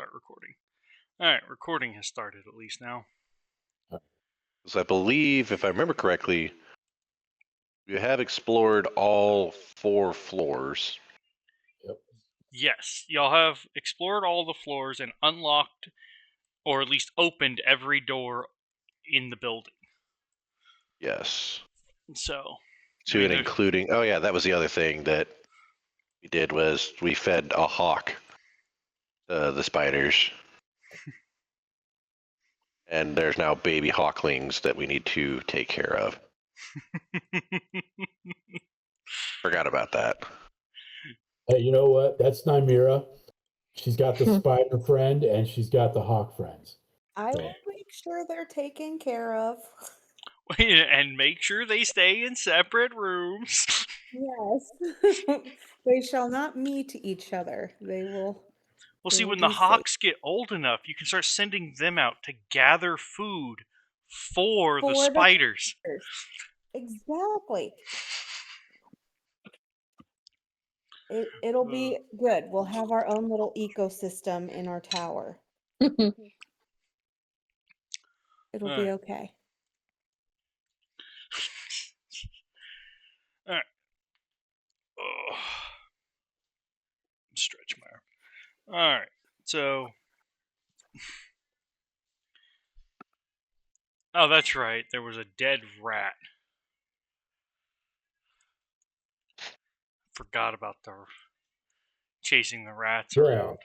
start recording. Alright, recording has started at least now. Because I believe, if I remember correctly, you have explored all 4 floors. Yes, y'all have explored all the floors and unlocked, or at least opened every door in the building. Yes. So, To and including, oh yeah, that was the other thing that we did was we fed a hawk the spiders. And there's now baby hawklings that we need to take care of. Forgot about that. Hey, you know what? That's Nymira. She's got the spider friend and she's got the hawk friends. I will make sure they're taken care of. And make sure they stay in separate rooms. Yes. They shall not meet each other. They will. Well, see, when the hawks get old enough, you can start sending them out to gather food for the spiders. Exactly. It'll be good. We'll have our own little ecosystem in our tower. It'll be okay. All right. Oh. Stretch my arm. All right. So. Oh, that's right. There was a dead rat. Forgot about the chasing the rats around.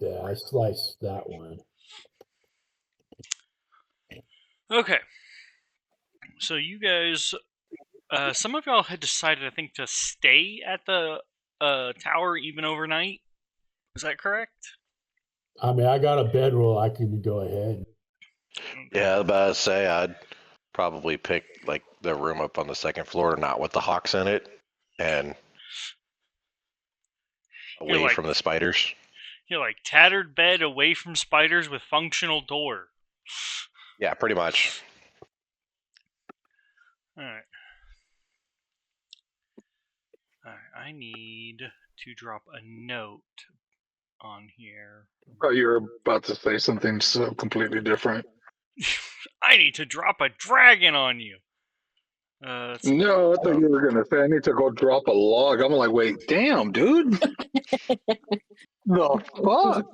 Yeah, I sliced that one. Okay. So you guys, some of y'all had decided, I think, to stay at the tower even overnight. Is that correct? I mean, I got a bedroll. I can go ahead. Yeah, I was about to say I'd probably pick like the room up on the second floor, not with the hawks in it, and away from the spiders. You're like tattered bed away from spiders with functional door. Yeah, pretty much. Alright. Alright, I need to drop a note on here. Oh, you're about to say something so completely different. I need to drop a dragon on you. No, I thought you were gonna say I need to go drop a log. I'm like, wait, damn, dude. The fuck?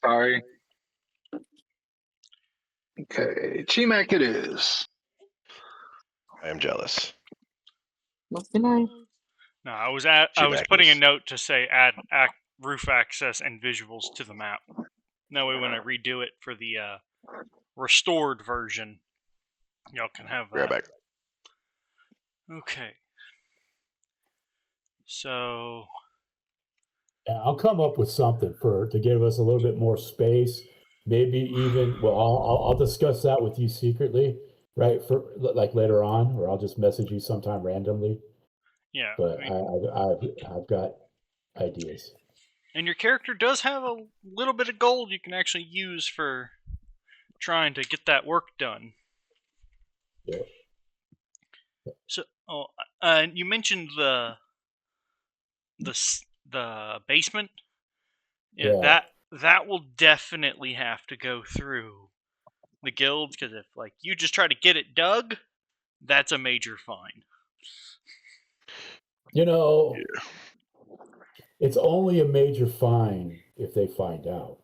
Sorry. Okay, Chimac it is. I am jealous. Must be nice. No, I was putting a note to say add roof access and visuals to the map. That way, when I redo it for the restored version, y'all can have that. Right back. Okay. So. Yeah, I'll come up with something to give us a little bit more space. Maybe even, well, I'll discuss that with you secretly, right? For like later on, or I'll just message you sometime randomly. Yeah. But I've got ideas. And your character does have a little bit of gold you can actually use for trying to get that work done. Yeah. So, you mentioned the basement. Yeah, that will definitely have to go through the guilds, because if like you just try to get it dug, that's a major fine. You know, it's only a major fine if they find out.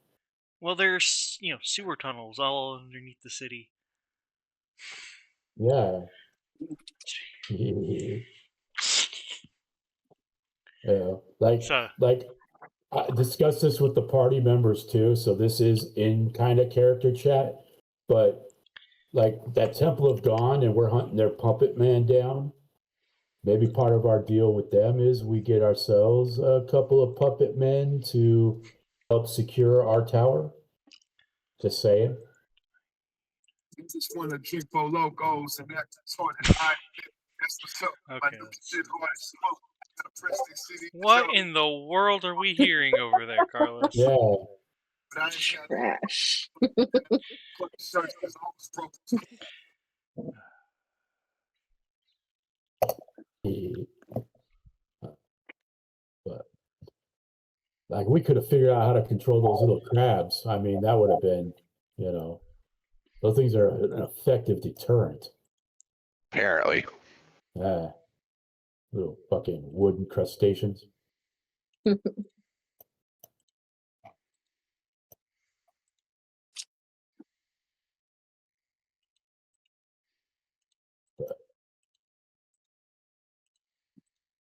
Well, there's sewer tunnels all underneath the city. Yeah. Yeah, like I discussed this with the party members too, so this is in kind of character chat, but like that Temple of Dawn and we're hunting their puppet man down. Maybe part of our deal with them is we get ourselves a couple of puppet men to help secure our tower. Just saying. Just want to drink for logos and that's sort of that's what's up. Okay. What in the world are we hearing over there, Carlos? Yeah. Trash. But Like we could have figured out how to control those little crabs. I mean, that would have been, those things are an effective deterrent. Apparently. Yeah. Little fucking wooden crustaceans.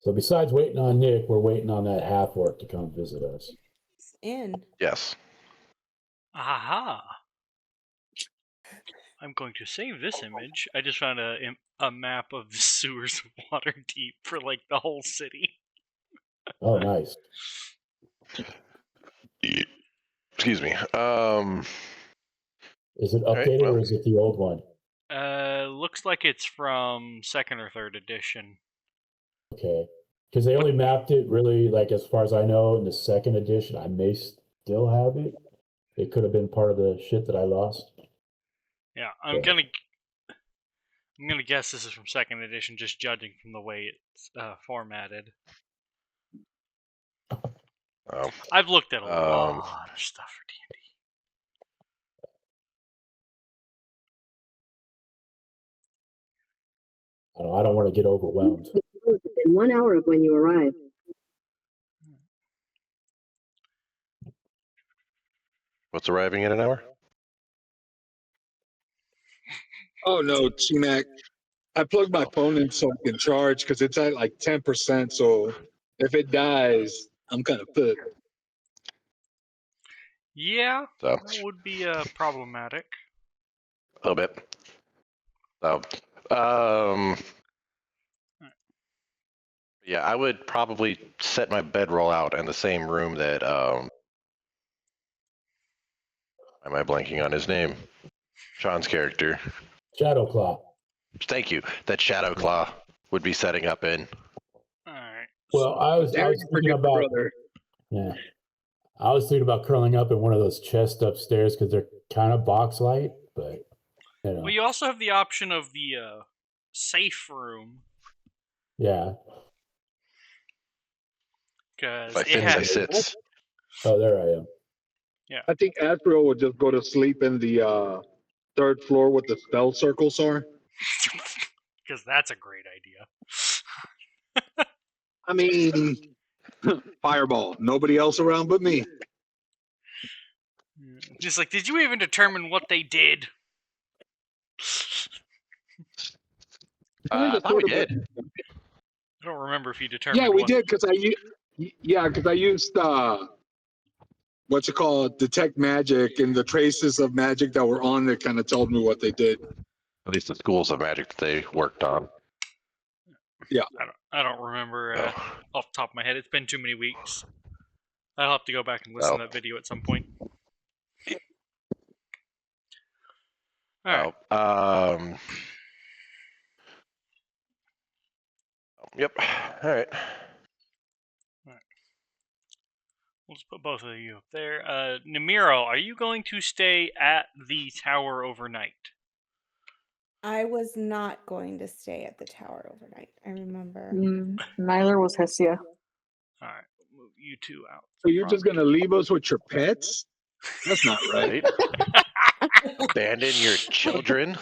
So besides waiting on Nick, we're waiting on that half orc to come visit us. In. Yes. Aha. I'm going to save this image. I just found a map of the sewers of Waterdeep for like the whole city. Oh, nice. Excuse me. Is it updated or is it the old one? Looks like it's from 2nd or 3rd edition. Okay. Because they only mapped it really, like, as far as I know, in the 2nd edition. I may still have it. It could have been part of the shit that I lost. Yeah, I'm gonna guess this is from 2nd edition, just judging from the way it's formatted. I've looked at a lot of stuff for D&D. I don't want to get overwhelmed. 1 hour of when you arrive. What's arriving in an hour? Oh no, T-Mac. I plugged my phone in so I can charge because it's at like 10%. So if it dies, I'm kind of fucked. Yeah, that would be problematic. A little bit. Yeah, I would probably set my bedroll out in the same room that am I blanking on his name? Sean's character. Shadowclaw. Thank you. That Shadowclaw would be setting up in. Alright. Well, I was thinking about yeah. I was thinking about curling up in one of those chests upstairs because they're kind of box light, but Well, you also have the option of the safe room. Yeah. Because I sit. Oh, there I am. Yeah. I think Asriel would just go to sleep in the 3rd floor with the spell circles are. Because that's a great idea. I mean, fireball. Nobody else around but me. Just like, did you even determine what they did? I thought we did. I don't remember if you determined. Yeah, we did because I used what's it called, detect magic, and the traces of magic that were on there kind of told me what they did. At least the schools of magic that they worked on. Yeah. I don't remember off the top of my head. It's been too many weeks. I'll have to go back and listen to that video at some point. All right. Yep. All right. We'll just put both of you up there. Namiro, are you going to stay at the tower overnight? I was not going to stay at the tower overnight. I remember. Neither was Hessia. All right, we'll move you two out. So you're just going to leave us with your pets? That's not right. Abandon your children?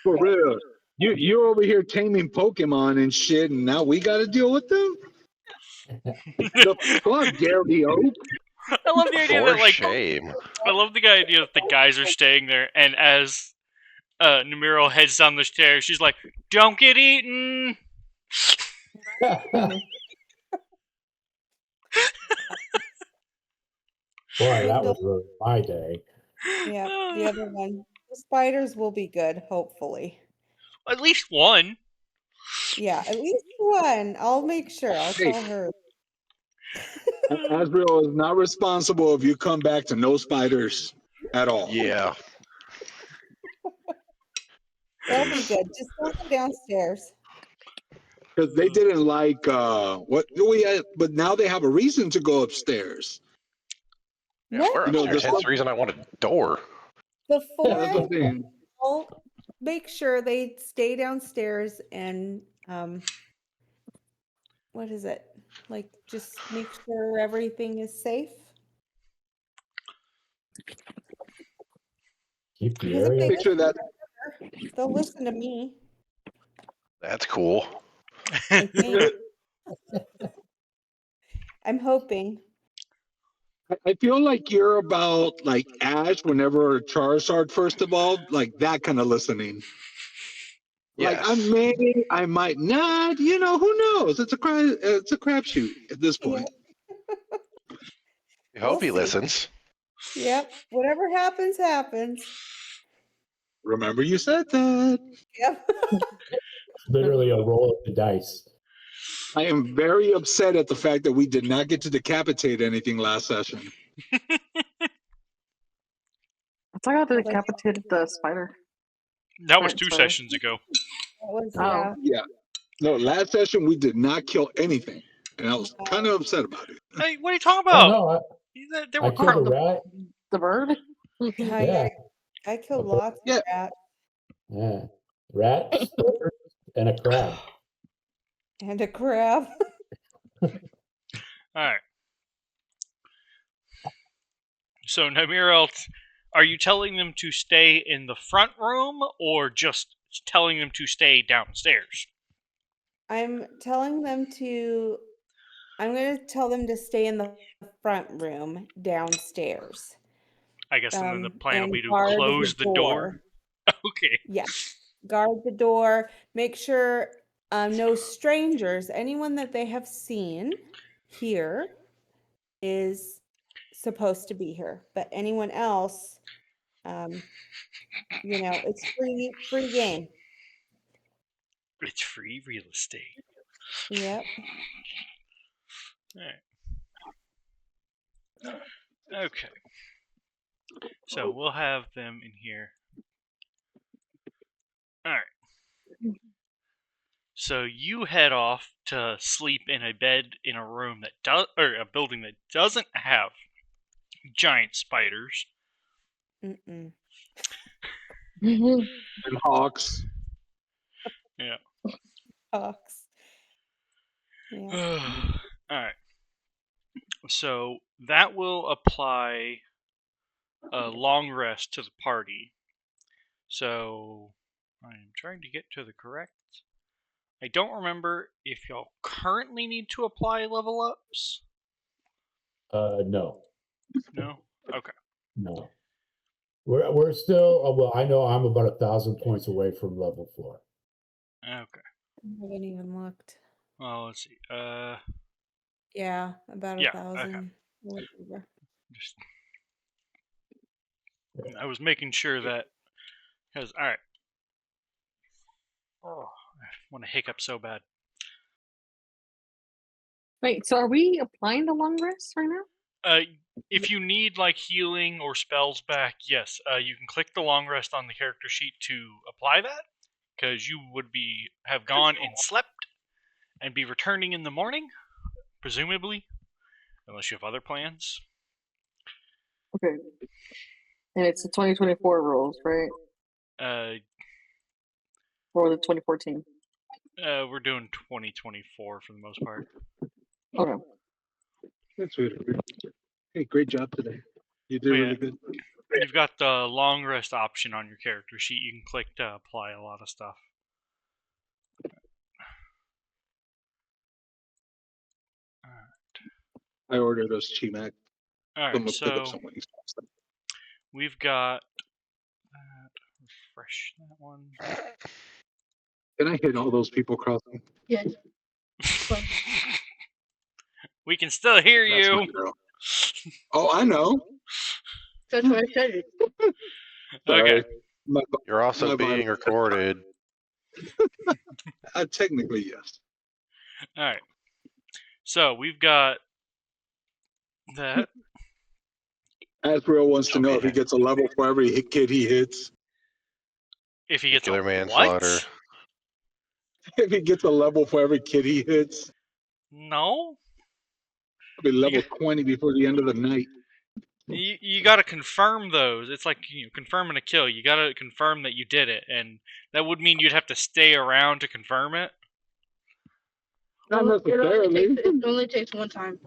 For real. You're over here taming Pokemon and shit, and now we got to deal with them? The fuck, Gary Oak? I love the idea that, like, shame. I love the idea that the guys are staying there, and as Namiro heads down the stairs, she's like, "Don't get eaten." Boy, that was really my day. Yeah, the other one. The spiders will be good, hopefully. At least one. Yeah, at least one. I'll make sure. I'll tell her. Asriel is not responsible if you come back to no spiders at all. Yeah. They'll be good. Just don't go downstairs. Because they didn't like what we had, but now they have a reason to go upstairs. Yeah, we're upstairs. That's the reason I want a door. Before I'll make sure they stay downstairs and what is it? Like, just make sure everything is safe? Keep the Because if area. they Picture that. they'll listen to me, That's cool. I think. I'm hoping. I feel like you're about like Ash whenever Charizard first evolved, like that kind of listening. Like Yes. I may, I might not. You know, who knows? It's a crapshoot at this Yeah, point. I we'll hope he see. listens. Yep. Whatever happens, happens. Remember, you said that. Yep. Literally a roll of the dice. I am very upset at the fact that we did not get to decapitate anything last session. I thought I decapitated the spider. That was Right, 2 sorry. sessions ago. That was, Oh. yeah. Yeah. No, last session we did not kill anything, and I was kind of upset about it. Hey, what are you talking Oh about? no, There I were killed a rat. The bird? Yeah, I killed Okay. lots Yeah. of rats yeah, rat, spider, and a crab. and a crab. All right. So Namirel, are you telling them to stay in the front room or just telling them to stay downstairs? I'm telling them to. I'm going to tell them to stay in the front room downstairs. I guess and then the plan will And be to guard close the door. Okay. Yeah. Guard the door. Make sure no strangers, anyone that they have seen here is supposed to be here. But anyone else, it's free game. It's free real estate. Yep. All right. Okay. So we'll have them in here. All right. So you head off to sleep in a bed in a room that does, or a building that doesn't have giant spiders. Mm-mm. And hawks. Yeah. Hawks. Yeah. All right. So that will apply a long rest to the party. So I'm trying to get to the correct. I don't remember if y'all currently need to apply level ups. No, No. Okay. no. We're still. Well, I know I'm about 1,000 points away from level 4. Okay. I haven't even looked. Well, let's see. Yeah, about Yeah, 1,000. Whatever. Just I was making sure that because all right. Oh, I want to hiccup so bad. Wait, so are we applying the long rest right now? If you need like healing or spells back, yes, you can click the long rest on the character sheet to apply that, because you would have gone and slept and be returning in the morning, presumably, unless you have other plans. Okay. And it's the 2024 rules, right? Or the 2014? We're doing 2024 for the most part. Okay. That's weird. Hey, great job today. You did really good. You've got the long rest option on your character sheet. You can click to apply a lot of stuff. I ordered those Chimac. Alright, so we've got that. Refresh that one. Can I hit all those people crossing? Yes. We can still hear That's you. my girl. Oh, I know. That's what I said. Okay. You're also being recorded. Technically, yes. Alright. So we've got that. Asriel wants to know if he gets a level for every kid he hits. If he gets a manslaughter. what? If he gets a level for every kid he hits. No. He'll be level 20 before the end of the night. You gotta confirm those. It's like confirming a kill. You gotta confirm that you did it, and that would mean you'd have to stay around to confirm it. Not necessarily. It only takes one time.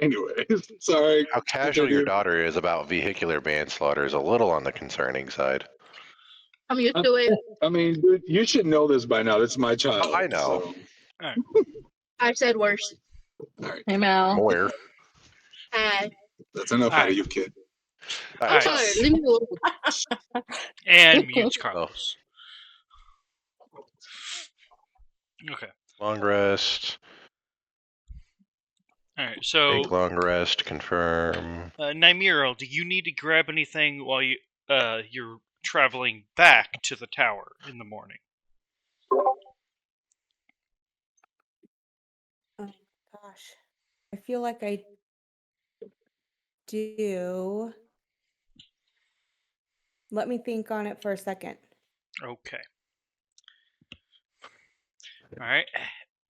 Anyways, sorry. How casual your daughter is about vehicular manslaughter is a little on the concerning side. I'm used to it. I mean, dude, you should know this by now. It's my child. Oh, I know. So. All right. I've said worse. All right. Hey, Mel. I'm aware. That's enough out of you, kid. I'm tired. Leave me alone. And mutes Carlos. Okay. Long rest. All right. So Take long rest. Confirm. Nymiro, do you need to grab anything while you're traveling back to the tower in the morning? Oh gosh, I feel like I do. Let me think on it for a second. Okay. All right.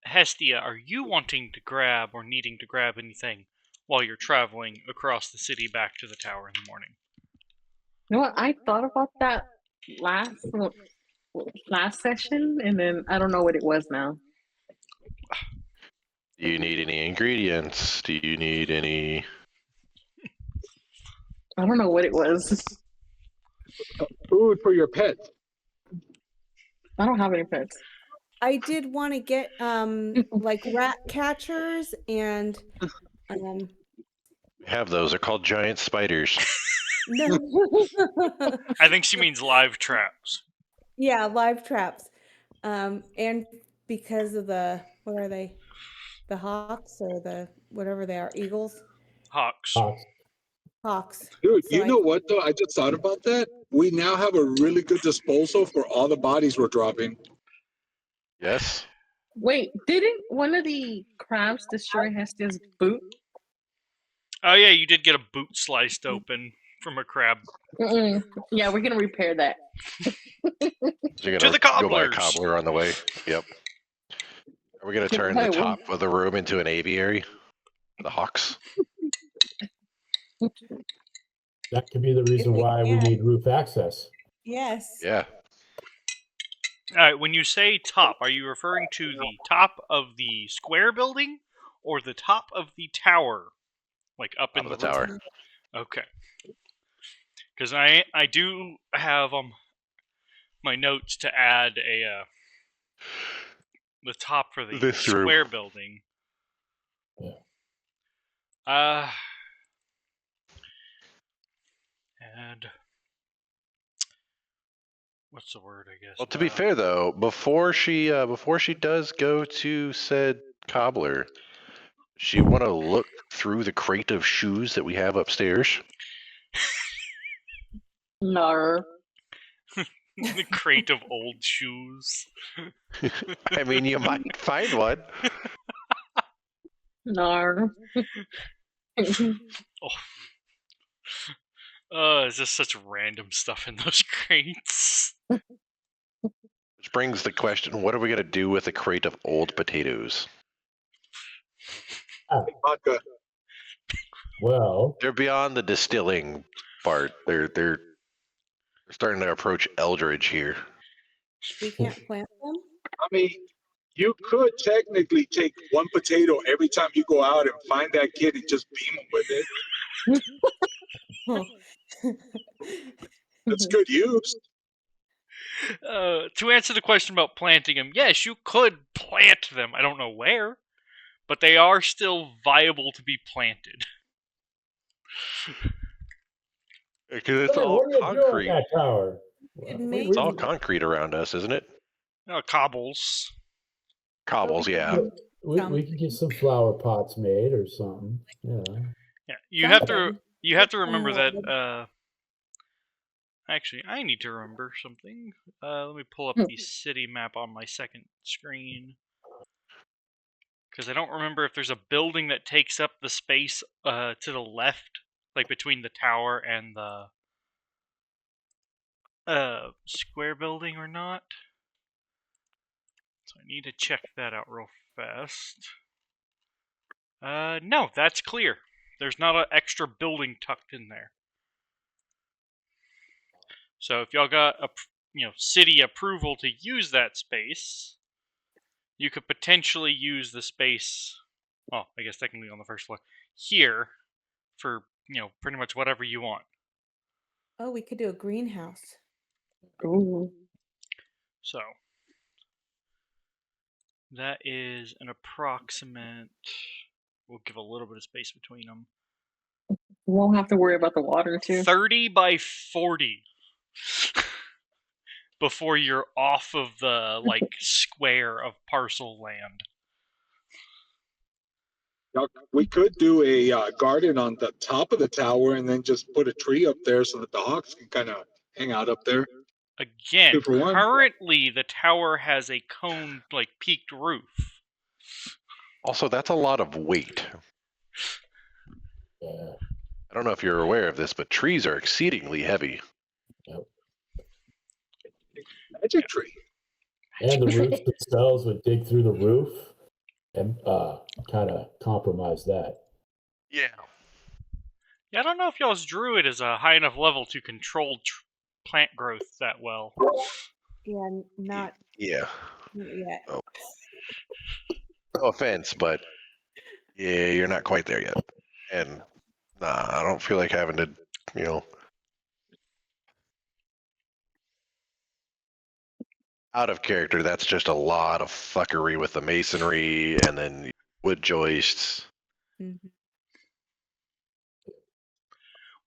Hestia, are you wanting to grab or needing to grab anything while you're traveling across the city back to the tower in the morning? You know what? I thought about that last session, and then I don't know what it was now. Do you need any ingredients? Do you need any? I don't know what it was. Food for your pet. I don't have any pets. I did want to get like rat catchers and We have those. They're called giant spiders. no. I think she means live traps. Yeah, live traps. And because of the, what are they? The hawks or the whatever they are, eagles? Hawks. Hawks. Dude, So you know what though? I just thought about that. We now have a really good disposal for all the bodies we're dropping. Yes. Wait, didn't one of the crabs destroy Hestia's boot? Oh yeah, you did get a boot sliced open from a crab. Yeah, we're gonna repair that. So you're To gonna the go buy a cobblers. cobbler on the way. Yep. Are we gonna turn the top of the room into an aviary? The hawks. That could be the reason why we need roof access. yes. Yeah. All right, when you say top, are you referring to the top of the square building or the top of the tower? Like up Top in of the tower. Okay. Because I do have my notes to add the top for the This room. square building. And what's the word? I guess. Well, to be fair though, before she does go to said cobbler, she want to look through the crate of shoes that we have upstairs. No. The crate of old shoes. I mean, you might find one. No. It's just such random stuff in those crates. Which brings the question, what are we going to do with a crate of old potatoes? Vodka. Well, They're beyond the distilling part. They're starting to approach Eldridge here. We can't plant them? I mean, you could technically take one potato every time you go out and find that kid and just beam him with it. That's good use. To answer the question about planting them, yes, you could plant them. I don't know where, but they are still viable to be planted. Because it's all concrete. That tower? It's all concrete around us, isn't it? Cobbles. Cobbles, yeah. We can get some flower pots made or something. Yeah. Yeah, you have to remember that. Actually, I need to remember something. Let me pull up the city map on my second screen. Because I don't remember if there's a building that takes up the space to the left, like between the tower and the square building or not. So I need to check that out real fast. No, that's clear. There's not an extra building tucked in there. So if y'all got city approval to use that space, you could potentially use the space. Well, I guess technically on the first floor here for pretty much whatever you want. Oh, we could do a greenhouse. Ooh. So that is an approximate. We'll give a little bit of space between them. We won't have to worry about the water too. 30 by 40. Before you're off of the square of parcel land. We could do a garden on the top of the tower and then just put a tree up there so that the hawks can kind of hang out up there. Again, currently the tower has a cone peaked roof. Also, that's a lot of weight. Yeah. I don't know if you're aware of this, but trees are exceedingly heavy. Yep. Magic tree. And the roots themselves would dig through the roof and kind of compromise that. Yeah. Yeah, I don't know if y'all's druid is a high enough level to control plant growth that well. Yeah, not Yeah. yet. Oh. No offense, but yeah, you're not quite there yet. And I don't feel like having to, out of character, that's just a lot of fuckery with the masonry and then wood joists. Mm-hmm.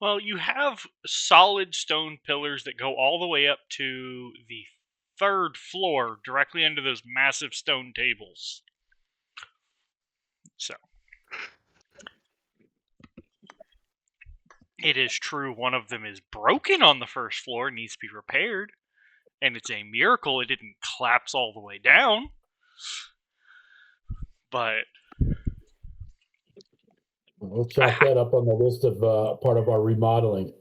Well, you have solid stone pillars that go all the way up to the 3rd floor, directly under those massive stone tables. So, it is true one of them is broken on the 1st floor and needs to be repaired. And it's a miracle it didn't collapse all the way down. But we'll chalk that up on the list of part of our remodeling.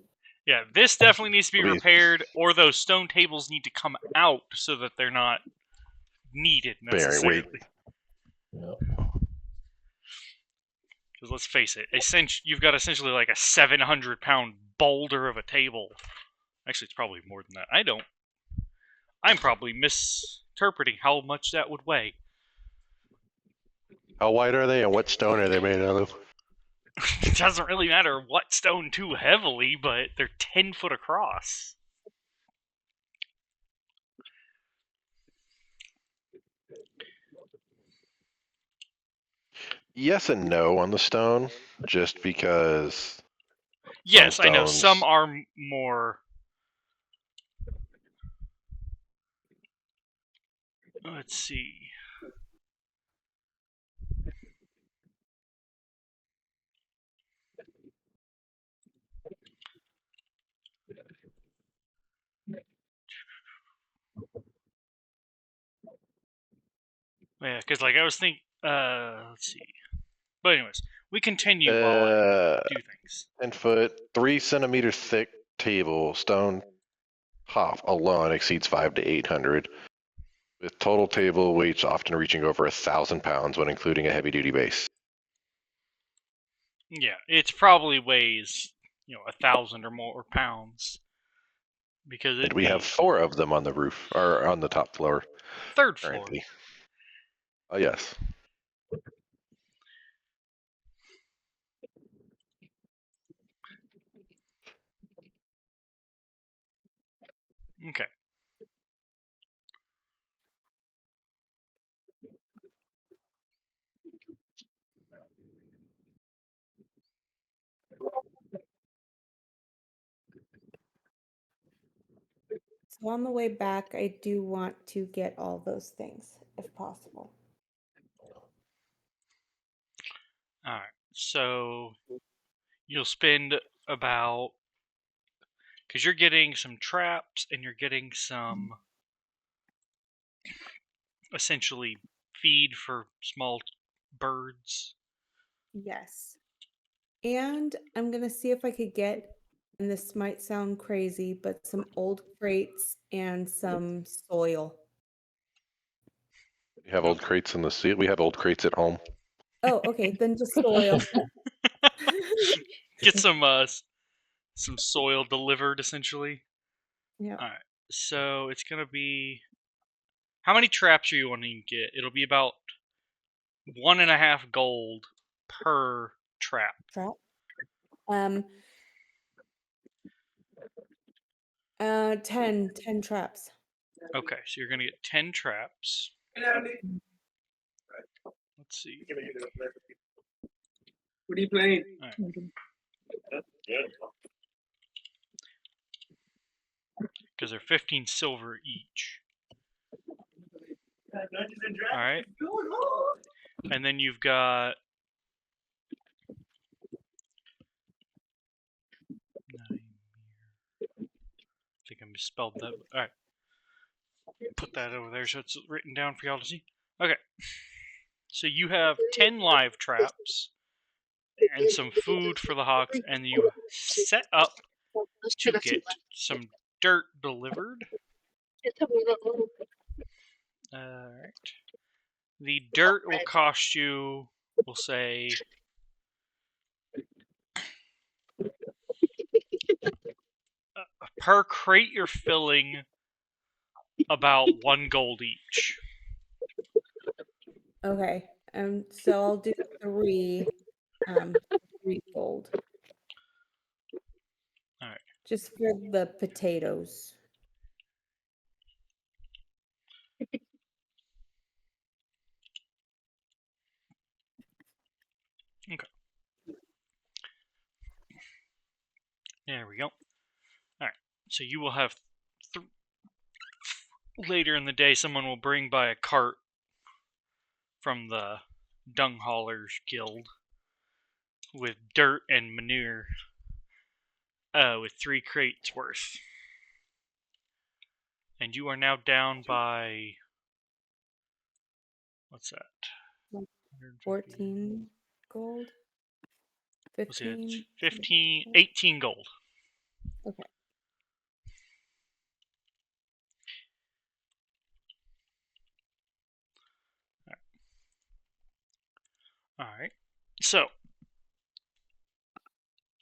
Yeah, this definitely needs to be repaired, or those stone tables need to come out so that they're not needed necessarily. Because let's face it, you've got essentially like a 700-pound boulder of a table. Actually, it's probably more than that. I'm probably misinterpreting how much that would weigh. How wide are they and what stone are they made out of? It doesn't really matter what stone too heavily, but they're 10 foot across. Yes and no on the stone, just because. Yes, I know. Some are more. Let's see. Yeah, because I was thinking. Let's see. But anyways, we continue while I do things. 10 foot, 3 centimeter thick table, stone top alone exceeds 500 to 800, with total table weights often reaching over 1,000 pounds when including a heavy duty base. Yeah, it probably weighs 1,000 or more pounds. Because we have 4 of them on the roof, or on the top floor. 3rd floor. Oh, yes. Okay. So on the way back, I do want to get all those things, if possible. All right. So you'll spend about, because you're getting some traps and you're getting some essentially feed for small birds. Yes. And I'm going to see if I could get, and this might sound crazy, but some old crates and some soil. We have old crates in the sea. We have old crates at home. Oh, okay. Then just soil. Get some soil delivered, essentially. Yeah. All right. So it's going to be How many traps are you wanting to get? It'll be about 1.5 gold per trap. Trap. 10 traps. Okay, so you're gonna get 10 traps. Let's see. What are you playing? Right. Because they're 15 silver each. Alright. And then you've got 9. I think I misspelled that. Alright. Put that over there so it's written down for y'all to see. Okay. So you have 10 live traps and some food for the hawks, and you set up to get some dirt delivered. Alright. The dirt will cost you, we'll say, per crate you're filling about 1 gold each. Okay. So I'll do 3 gold. Alright. Just for the potatoes. Okay. There we go. Alright. So you will have later in the day someone will bring by a cart from the Dung Haulers Guild with dirt and manure with 3 crates worth. And you are now down by, what's that? 14 gold? 15? 18 gold. Okay. Alright. So,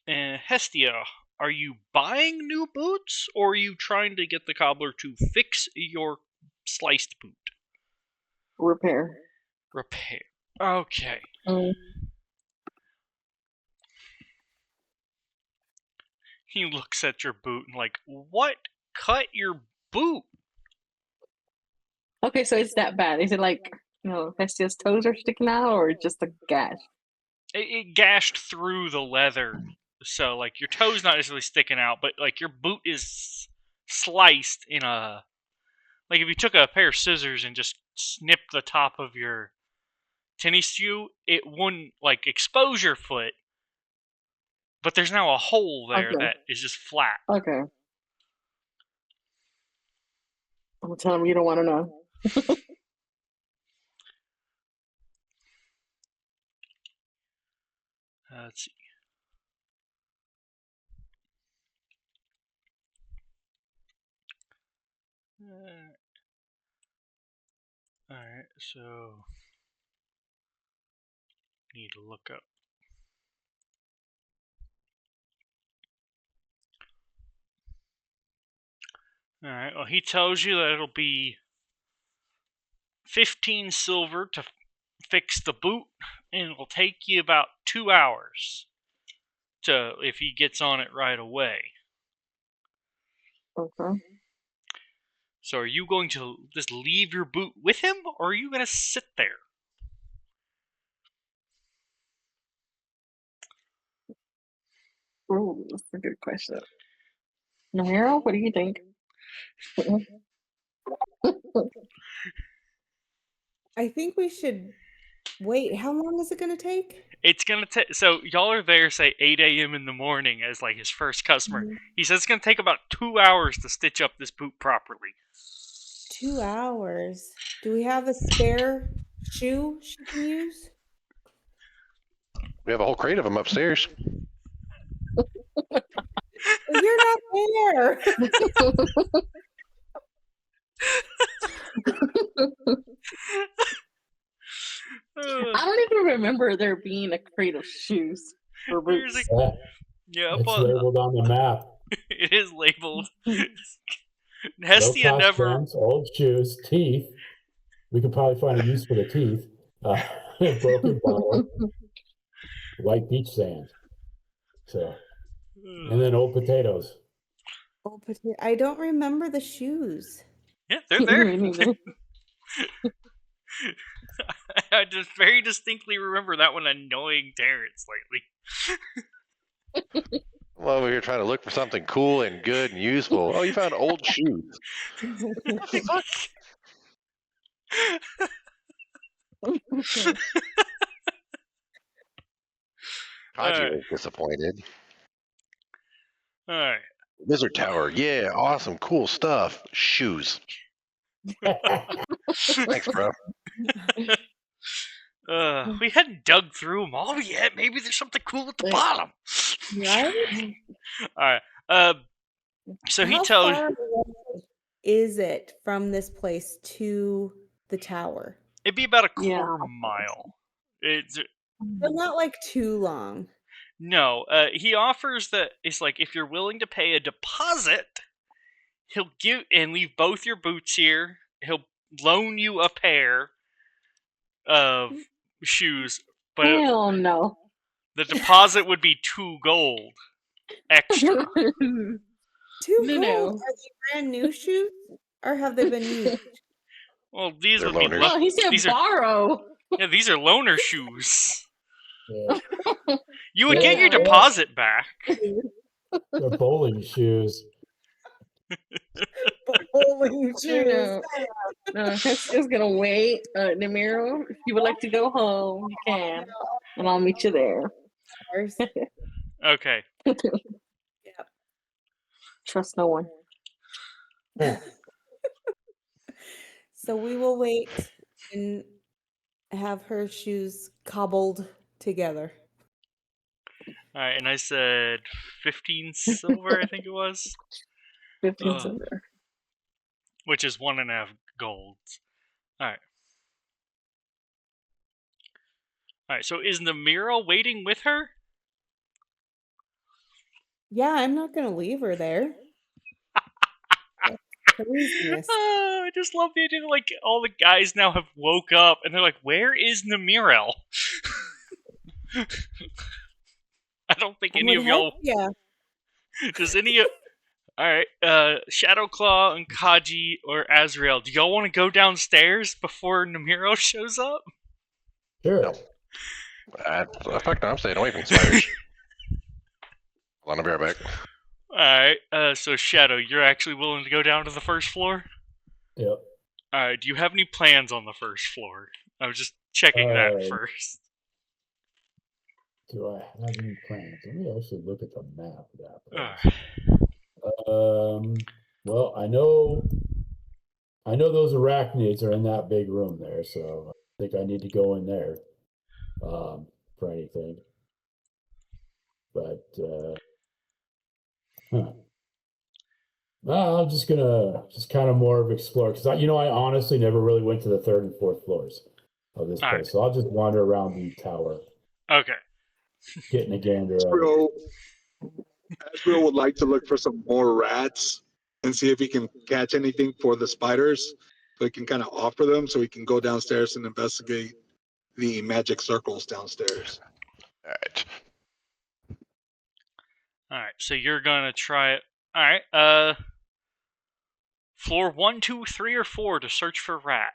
Hestia, are you buying new boots, or are you trying to get the cobbler to fix your sliced boot? Repair. Okay. He looks at your boot and like, what cut your boot? Okay, so it's that bad. Is it like, Hestia's toes are sticking out, or just a gash? It gashed through the leather. So, like, your toe's not necessarily sticking out, but, like, your boot is sliced in a... Like, if you took a pair of scissors and just snipped the top of your tennis shoe, it wouldn't, like, expose your foot. But there's now a hole there that is just flat. Okay. I'll tell him you don't want to know. Let's see. Alright, so... Need to look up. Alright, well, he tells you that it'll be 15 silver to fix the boot, and it'll take you about 2 hours to if he gets on it right away. Okay. So are you going to just leave your boot with him, or are you going to sit there? Oh, that's a good question. Nahiro, what do you think? I think we should wait. How long is it going to take? It's going to take... So y'all are there, say, 8 a.m. in the morning as, like, his first customer. Mm-hmm. He says it's going to take about 2 hours to stitch up this boot properly. 2 hours? Do we have a spare shoe she can use? We have a whole crate of them upstairs. You're not there. I don't even remember there being a crate of shoes or boots. Yeah, it's labeled on the map. It is labeled. Hestia no never. Old shoes, teeth. We could probably find a use for the teeth. Broken bottle, white beach sand. So, and then old potatoes. Old potato. I don't remember the shoes. Yeah, they're there. I just very distinctly remember that one annoying Terrence lately. Well, we were trying to look for something cool and good and useful. Oh, you found old shoes. Kaji was disappointed. All right. Wizard Tower, yeah, awesome, cool stuff. Shoes. Thanks, bro. We hadn't dug through them all yet. Maybe there's something cool at the bottom. Right? All right. So he tells. How far is it from this place to the tower? It'd be about a quarter mile. But not like too long. No, he offers that it's like if you're willing to pay a deposit, he'll give and leave both your boots here. He'll loan you a pair of shoes, but hell no. The deposit would be 2 gold extra. 2 gold? Are they brand new shoes, or have they been used? Well, these would loaners. be. Oh, he said borrow. Yeah, these are loaner shoes. Yeah. You would get your deposit back. They're bowling shoes. Bowling shoes. No, it's just gonna wait. Namiro, if you would like to go home, you can, and I'll meet you there. Okay. Yep. Trust no one. So we will wait and have her shoes cobbled together. All right, and I said 15 silver, I think it was. 15 silver. Which is 1.5 gold. Alright. Alright, so is Namira waiting with her? Yeah, I'm not going to leave her there. Craziness. I just love the idea that, like, all the guys now have woke up and they're like, where is Namirel? I don't think any of y'all... Yeah. Does any of... Alright, Shadowclaw and Kaji or Azrael, do y'all want to go downstairs before Namiro shows up? Sure. No. Fuck no, I'm staying away from spiders. Hold on, I'll be right back. Alright, so Shadow, you're actually willing to go down to the first floor? Yep. Alright, do you have any plans on the first floor? I was just checking that first. Do I have any plans? Let me actually look at the map of that place. Well, I know those arachnids are in that big room there, so I think I need to go in there for anything. But I'm just gonna kind of more of explore because I honestly never really went to the 3rd and 4th floors of this place, so I'll just wander around the tower. Okay. Getting a gander. Asriel would like to look for some more rats and see if he can catch anything for the spiders, so he can kind of offer them, so he can go downstairs and investigate the magic circles downstairs. Alright, so you're gonna try it. Alright, floor 1, 2, 3, or 4 to search for rat.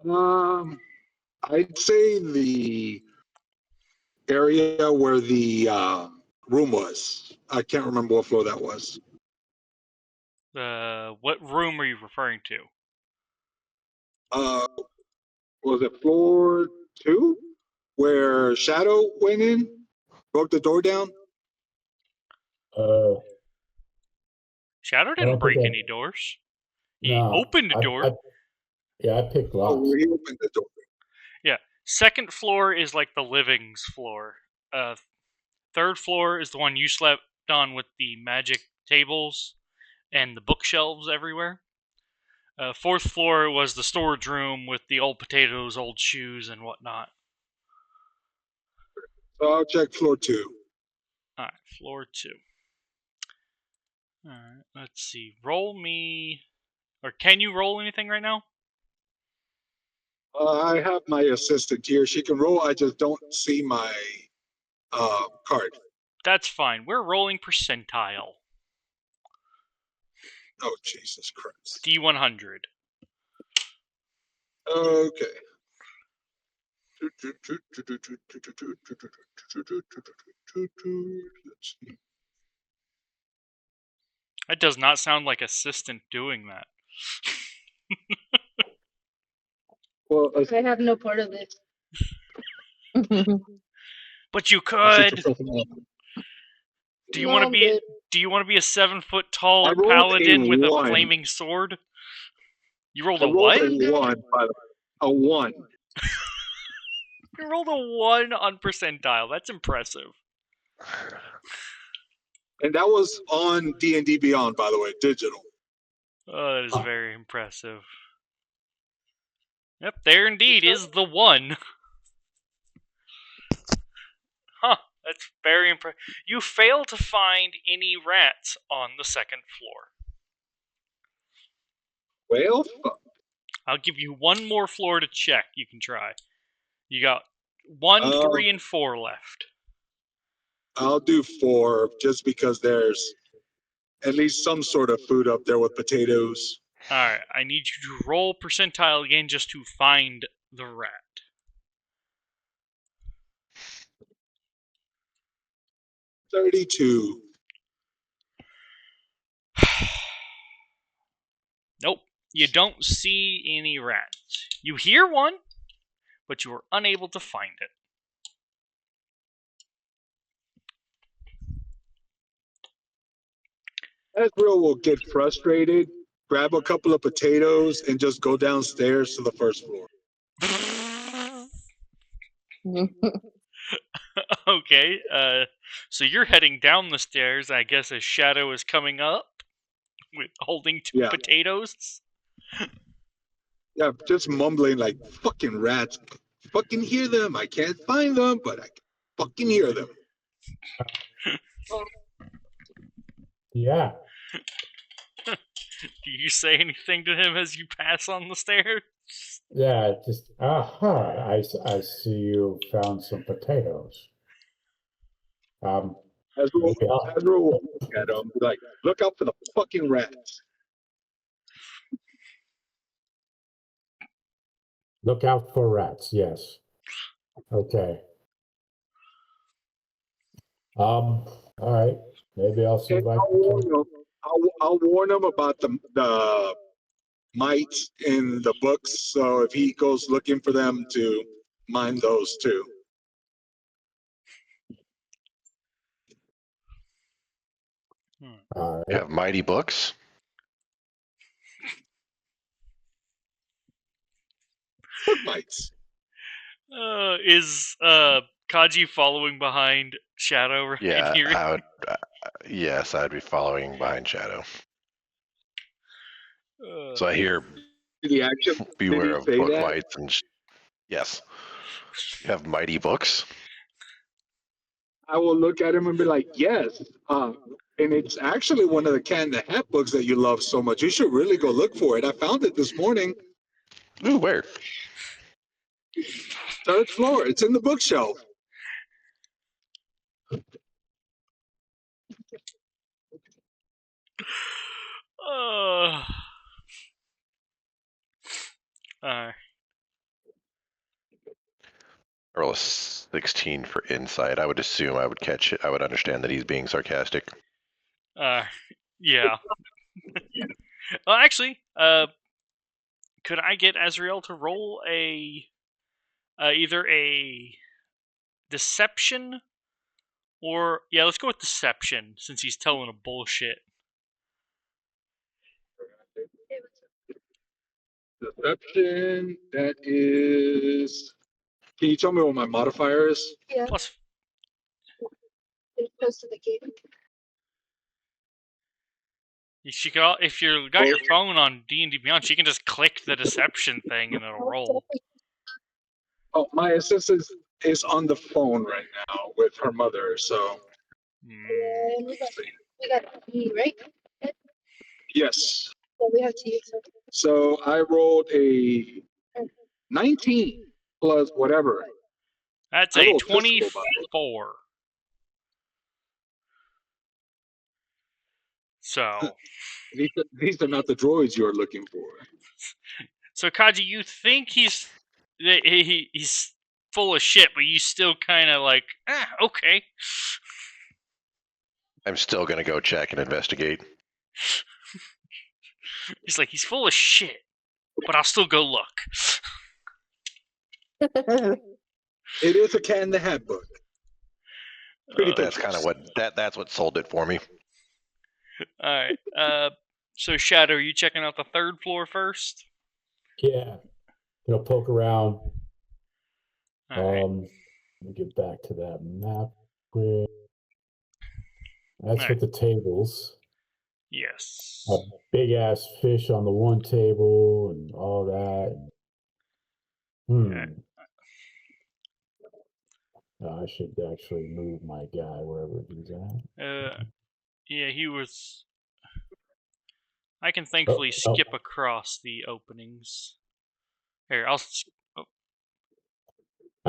I'd say the area where the room was. I can't remember what floor that was. What room are you referring to? Was it floor 2? Where Shadow went in? Broke the door down? Shadow didn't break any doors. He opened a door. I picked locks. Oh, he opened the door. Yeah. 2nd floor is like the livings floor. 3rd floor is the one you slept on with the magic tables and the bookshelves everywhere. 4th floor was the storage room with the old potatoes, old shoes, and whatnot. So I'll check floor 2. Alright, floor 2. Alright, let's see. Roll me... Or can you roll anything right now? I have my assistant here. She can roll. I just don't see my card. That's fine. We're rolling percentile. Oh, Jesus Christ. D100. Okay. Let's see. That does not sound like assistant doing that. Well, I have no part of this. But you could. Do you No, want to I'm be? good. Do you want to be a 7-foot tall I rolled paladin a with a 1. flaming sword? You rolled I a rolled what? a 1, by the way. A 1. You rolled a 1 on percentile. That's impressive. And that was on D&D Beyond, by the way, digital. Oh, that is very impressive. Yep, there indeed is the 1. Huh, that's very impressive. You fail to find any rats on the second floor. Well, fuck. I'll give you one more floor to check. You can try. You got 1, 3, and 4 left. I'll do 4 just because there's at least some sort of food up there with potatoes. Alright, I need you to roll percentile again just to find the rat. $32. Nope, you don't see any rats. You hear one, but you are unable to find it. Ezreal will get frustrated, grab a couple of potatoes, and just go downstairs to the first floor. Okay, so you're heading down the stairs, I guess a shadow is coming up with holding 2 potatoes. Yeah, just mumbling like fucking rats. Fucking hear them. I can't find them, but I can fucking hear them. Yeah. Do you say anything to him as you pass on the stairs? Yeah, just, aha, I see you found some potatoes. Ezreal will look at them, be like, look out for the fucking rats. Look out for rats, yes. Okay. All right. Maybe I'll see if I can. I'll warn him about the mites in the books, so if he goes looking for them, to mind those too. All right. You have mighty books? Book mites. Is Kaji following behind Shadow right Yeah, here? I would. Yes, I'd be following behind Shadow. So I hear, beware of book mites and. Yes. You have mighty books? I will look at him and be like, yes. And it's actually one of the Cat in the Hat books that you love so much. You should really go look for it. I found it this morning. Ooh, where? 3rd floor. It's in the bookshelf. I roll a 16 for insight. I would assume I would catch it. I would understand that he's being sarcastic. Yeah. Well, actually, could I get Azrael to roll either a deception or let's go with deception since he's telling a bullshit. Deception. That is. Can you tell me what my modifier is? Yeah. Plus, It's close to the gate. she could, if you got your phone on D&D Beyond, she can just click the deception thing and it'll roll. Oh, my assistant is on the phone right now with her mother, so. We got E, right? Yes. So we have T. So I rolled a 19 plus whatever. That's I a rolled physical, by the way. 24. So, These are not the droids you are looking for. so Kaji, you think he's full of shit, but you still kind of like, okay. I'm still gonna go check and investigate. He's like, he's full of shit, but I'll still go look. It is a Cat in the Hat book. Pretty That's kind of what that's what sold it for me. All right. So Shadow, are you checking out the third floor first? Yeah. Poke around. All right. Let me get back to that map quick. That's with the tables. Yes. A big ass fish on the one table and all that. I should actually move my guy wherever he's at. Yeah, he was. I can thankfully skip across the openings. Here, I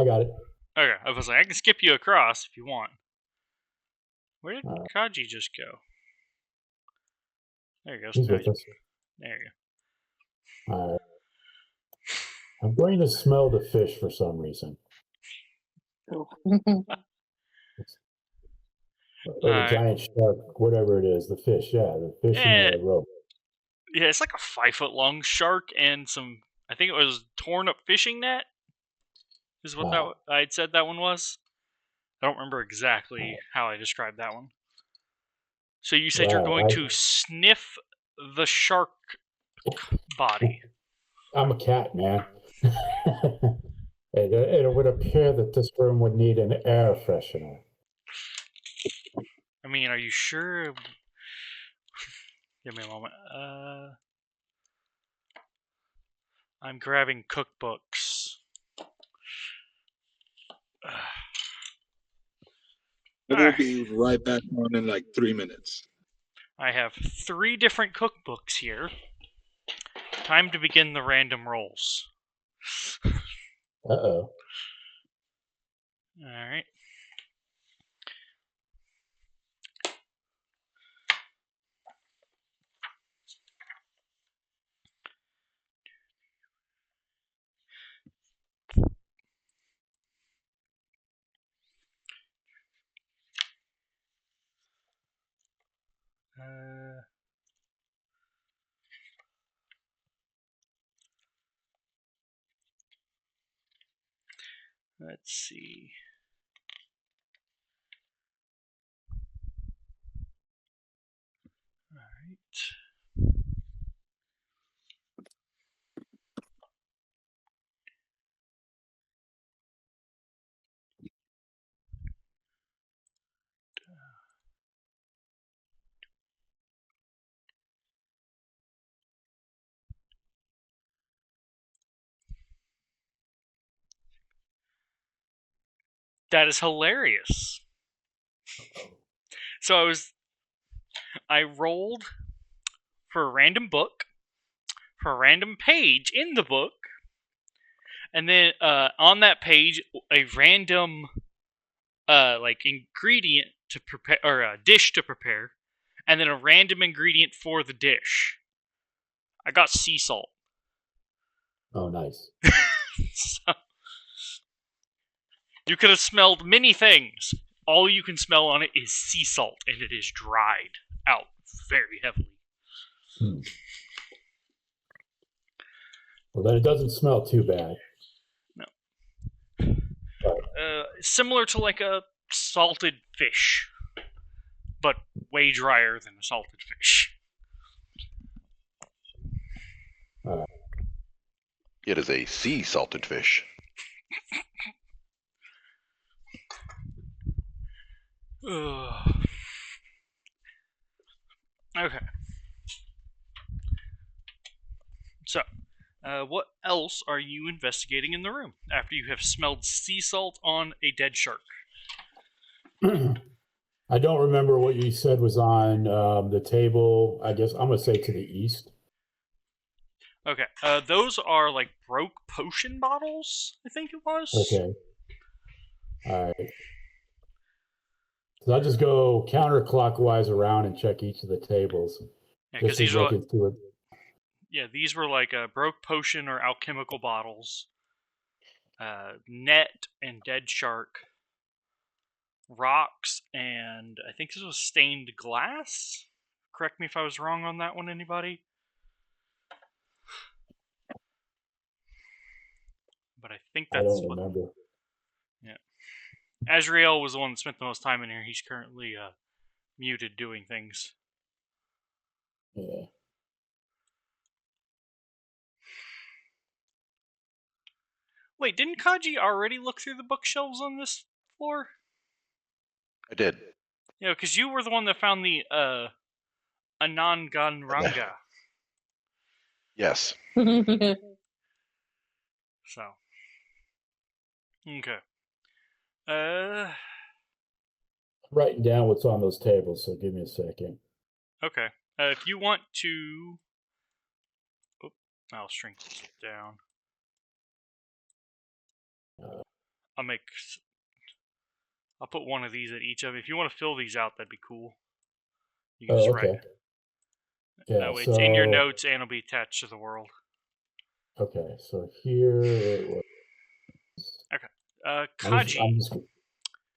got it. Okay, I was like, I can skip you across if you want. Where did Kaji just go? There he goes. He's with us. There you go. All right. I'm going to smell the fish for some reason. Or the giant shark, whatever it is, the fish. Yeah, the fish in the rope. Yeah, it's like a 5-foot long shark and some. I think it was torn up fishing net. Is what I had said that one was. I don't remember exactly how I described that one. So you said you're going to sniff the shark body. I'm a cat, man. It would appear that this room would need an air freshener. I mean, are you sure? Give me a moment. I'm grabbing cookbooks. We'll be right back on in like 3 minutes. I have 3 different cookbooks here. Time to begin the random rolls. Uh-oh. Alright. Let's see. Alright. That is hilarious. So I rolled for a random book, for a random page in the book, and then on that page a random like ingredient to prepare, or a dish to prepare, and then a random ingredient for the dish. I got sea salt. Oh, nice. So, you could have smelled many things. All you can smell on it is sea salt, and it is dried out very heavily. Well, then it doesn't smell too bad. No. Similar to like a salted fish, but way drier than a salted fish. It is a sea salted fish. Okay. So, what else are you investigating in the room after you have smelled sea salt on a dead shark? I don't remember what you said was on the table. I guess I'm going to say to the east. Okay. Those are like broke potion bottles, I think it was. Okay. All right. So I'll just go counterclockwise around and check each of the tables. Yeah, just these as are looking through it. Yeah, these were like broke potion or alchemical bottles, net and dead shark, rocks, and I think this was stained glass. Correct me if I was wrong on that one, anybody? But I think that's I don't remember. Yeah. Azrael was the one that spent the most time in here. He's currently muted doing things. Yeah. Wait, didn't Kaji already look through the bookshelves on this floor? I did. Yeah, because you were the one that found the Ananganranga. Yes. So. Okay. I'm writing down what's on those tables, so give me a second. Okay. If you want to... Oh, I'll shrink this down. I'll put one of these at each of you. If you want to fill these out, that'd be cool. You can just okay. write. Yeah, That way it's in your notes and it'll be attached to the world. Okay, so here it was. Okay. Kaji.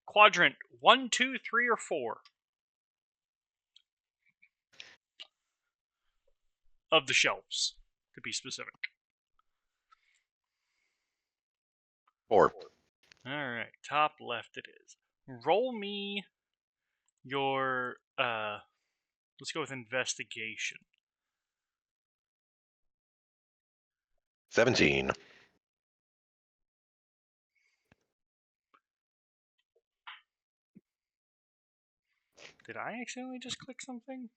Quadrant 1, 2, 3, or 4. Of the shelves, to be specific. 4. Alright, top left it is. Roll me your, let's go with investigation. 17. Did I accidentally just click something?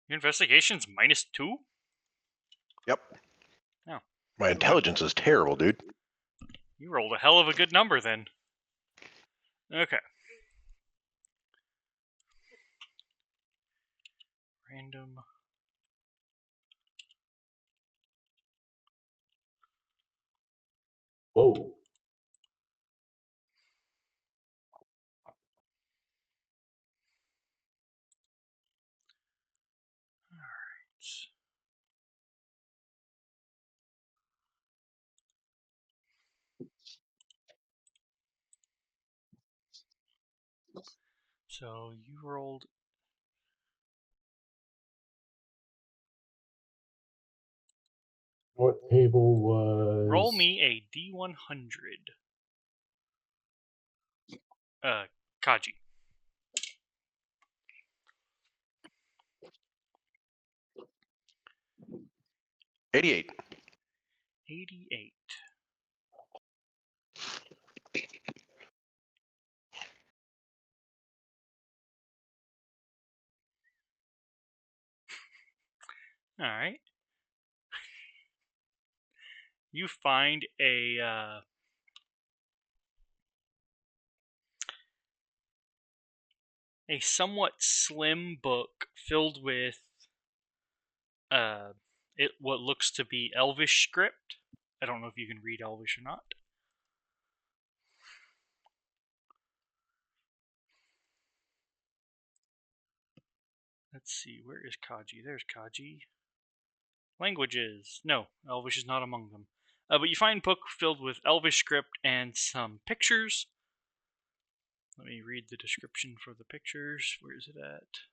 Your investigation's -2? Yep. Oh. My intelligence is terrible, dude. You rolled a hell of a good number then. Okay. Random. Whoa. So you rolled. What table was? Roll me a D100. Kaji. 88. 88. Alright. You find a somewhat slim book filled with what looks to be Elvish script. I don't know if you can read Elvish or not. Let's see, where is Kaji? There's Kaji. Languages. No, Elvish is not among them. But you find a book filled with Elvish script and some pictures. Let me read the description for the pictures. Where is it at?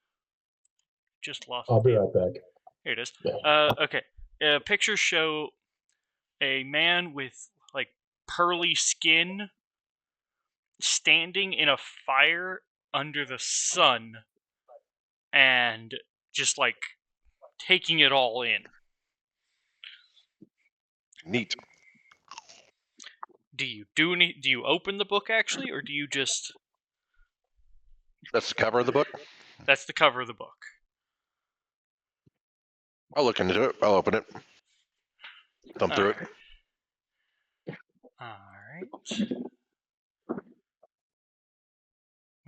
Just lost. I'll be right back. Here it is. Yeah. Okay. Pictures show a man with like pearly skin standing in a fire under the sun and just like taking it all in. Neat. Do you open the book actually, or do you just? That's the cover of the book? That's the cover of the book. I'll look into it. I'll open it. Thumb through it. Alright.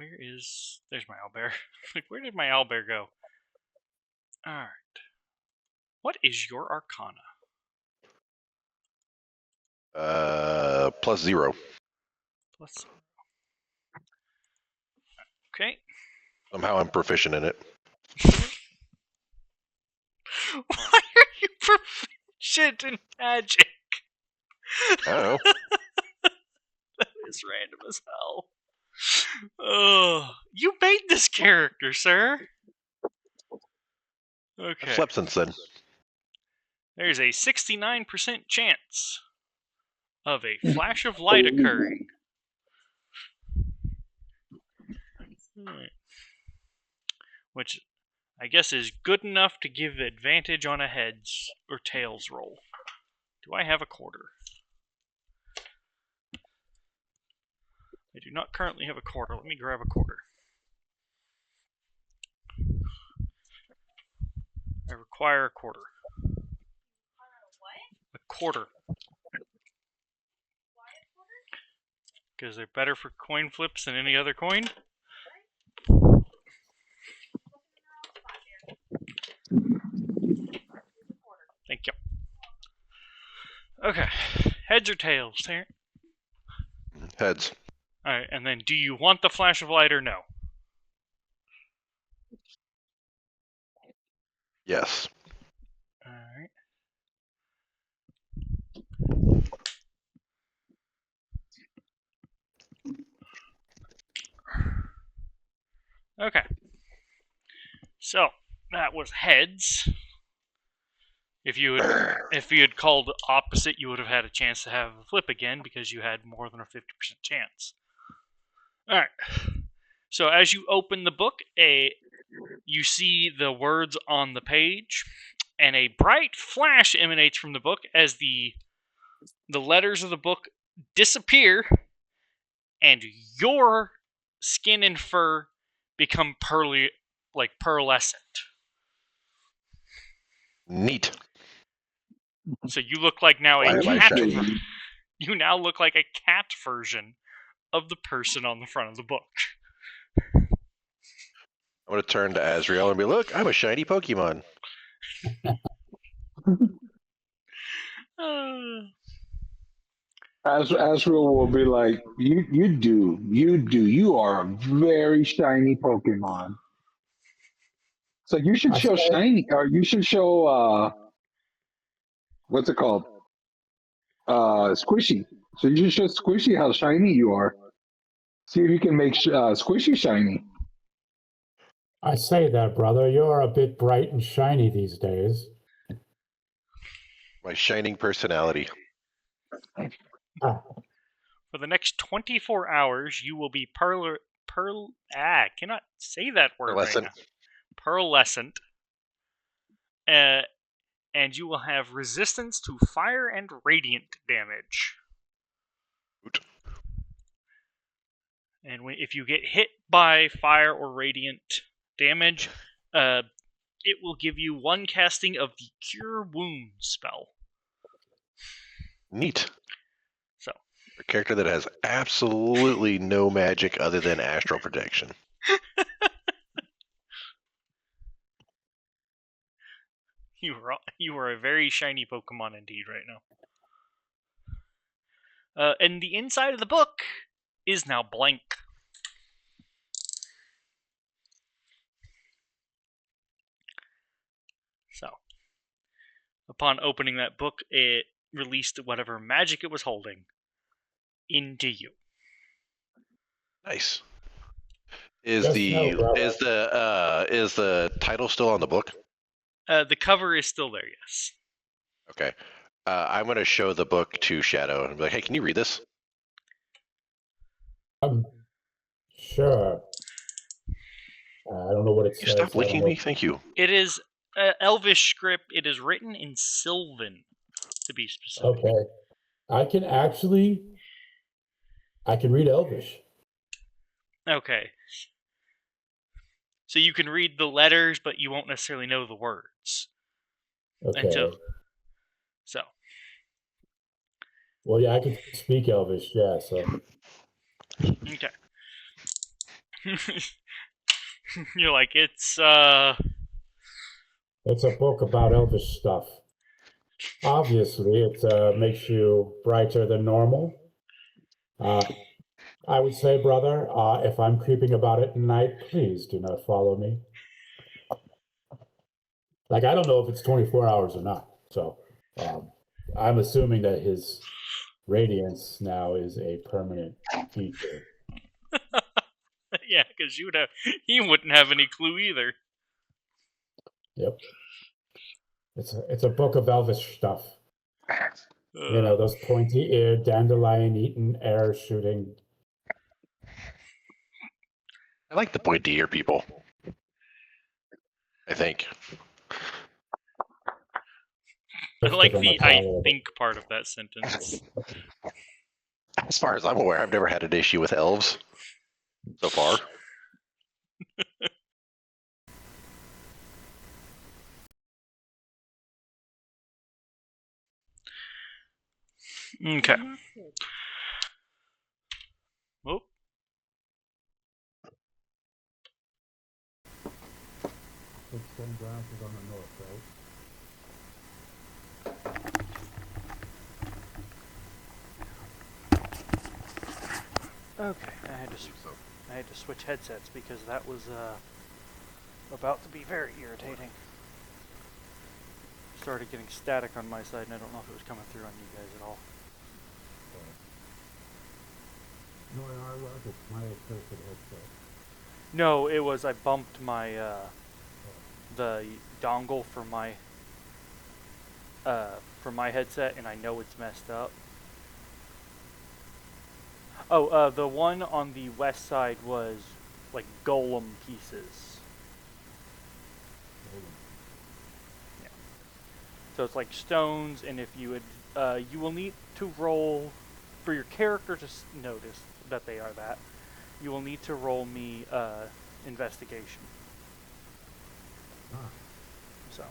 There's my owlbear. Like, where did my owlbear go? Alright. What is your arcana? +0. Plus. Okay. Somehow I'm proficient in it. Why are you proficient in magic? I don't know. That is random as hell. Oh, you made this character, sir. I've Okay. slept since then. There's a 69% chance of a flash of light occurring. Which I guess is good enough to give advantage on a heads or tails roll. Do I have a quarter? I do not currently have a quarter. Let me grab a quarter. I require a quarter. A quarter. Because they're better for coin flips than any other coin. Thank you. Okay. Heads or tails, Terrence? Heads. Alright, and then do you want the flash of light or no? Yes. Alright. Okay. So, that was heads. If you had called opposite, you would have had a chance to have a flip again because you had more than a 50% chance. Alright. So as you open the book, you see the words on the page, and a bright flash emanates from the book as the letters of the book disappear, and your skin and fur become pearlescent. Neat. So you look like now Why a am I cat. shiny? You now look like a cat version of the person on the front of the book. I'm going to turn to Azrael and be, look, I'm a shiny Pokemon. Azrael will be like, you are a very shiny Pokemon. So you should show shiny, or you should show, what's it called? Squishy. So you should show Squishy how shiny you are. See if you can make Squishy shiny. I say that, brother. You're a bit bright and shiny these days. My shining personality. For the next 24 hours, you will be I cannot say that word right now. Pearlescent. And you will have resistance to fire and radiant damage. And if you get hit by fire or radiant damage, it will give you one casting of the Cure Wounds spell. Neat. So, a character that has absolutely no magic other than astral projection. You are a very shiny Pokemon indeed right now. And the inside of the book is now blank. So, upon opening that book, it released whatever magic it was holding into you. Nice. Is the title still on the book? The cover is still there, yes. Okay. I'm going to show the book to Shadow and be like, hey, can you read this? Sure. I don't know what it says. Stop licking me? Thank you. It is Elvish script. It is written in Sylvan, to be specific. Okay. I can read Elvish. Okay. So you can read the letters, but you won't necessarily know the words. Okay. So. Well, yeah, I can speak Elvish, yeah, so. Okay. You're like, It's a book about elvish stuff. Obviously, it makes you brighter than normal. I would say, brother, if I'm creeping about at night, please do not follow me. Like, I don't know if it's 24 hours or not. So I'm assuming that his radiance now is a permanent feature. yeah, because he wouldn't have any clue either. Yep. It's a book of elvish stuff. You know, those pointy-eared, dandelion-eating, arrow-shooting. I like the pointy-ear people. I think. I like the "I think" part of that sentence. As far as I'm aware, I've never had an issue with elves so far. Okay. Oh. Stone grass is on the north, right? Okay, I had to switch headsets because that was about to be very irritating. Started getting static on my side, and I don't know if it was coming through on you guys at all. No, in our log, it's my associate headset. No, it was I bumped my the dongle for my headset, and I know it's messed up. Oh, the one on the west side was like golem pieces. Yeah. So it's like stones, and if you would, you will need to roll for your character to notice that they are that. You will need to roll me investigation. So.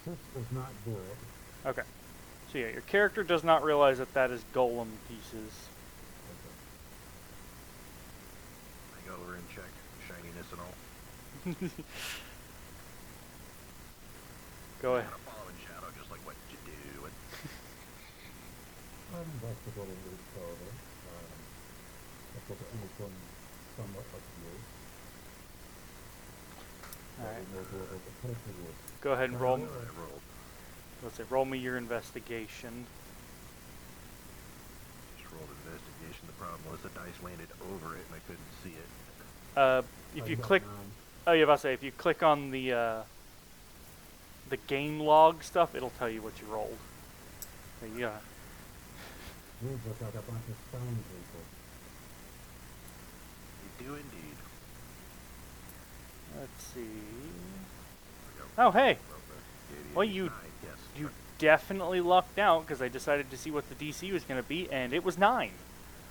This does not do it. Okay. So yeah, your character does not realize that that is golem pieces. I go over and check shininess and all. Go ahead. I'm following shadow, just like what you do. I'm investigating this further. That's what anything somewhat like you. Alright. Go ahead and roll. Let's say roll me your investigation. Just rolled investigation. The problem was the dice landed over it and I couldn't see it. If you click, oh yeah, I was about to say if you click on the game log stuff, it'll tell you what you rolled. Yeah. These look like a bunch of stone people. They do indeed. Let's see. Oh hey. Well, you definitely lucked out because I decided to see what the DC was going to be, and it was 9.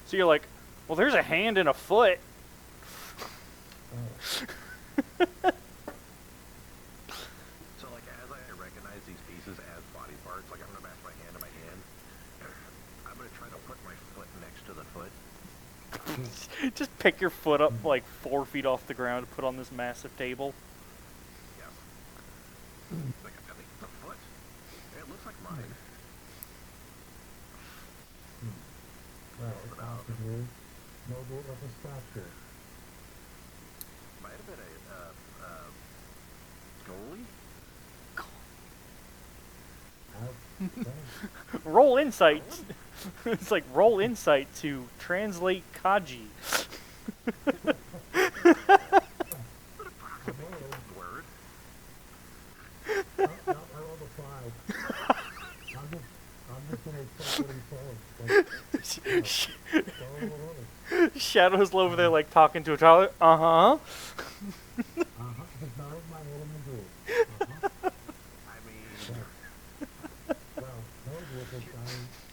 So you're like, well, there's a hand and a foot. So, like, as I recognize these pieces as body parts, like, I'm going to match my hand to my hand. I'm going to try to put my foot next to the foot. Just pick your foot up like 4 feet off the ground and put on this massive table. Yes. Like, I think the foot. It looks like mine. Well, it's possibly noble of a statue. Might have been a goalie? Roll insight. It's like roll insight to translate Kaji. Word. I rolled a 5. I'm just going to accept what he says. Shadow's over there like talking to a child. Uh-huh. It's not of my element rule. I mean...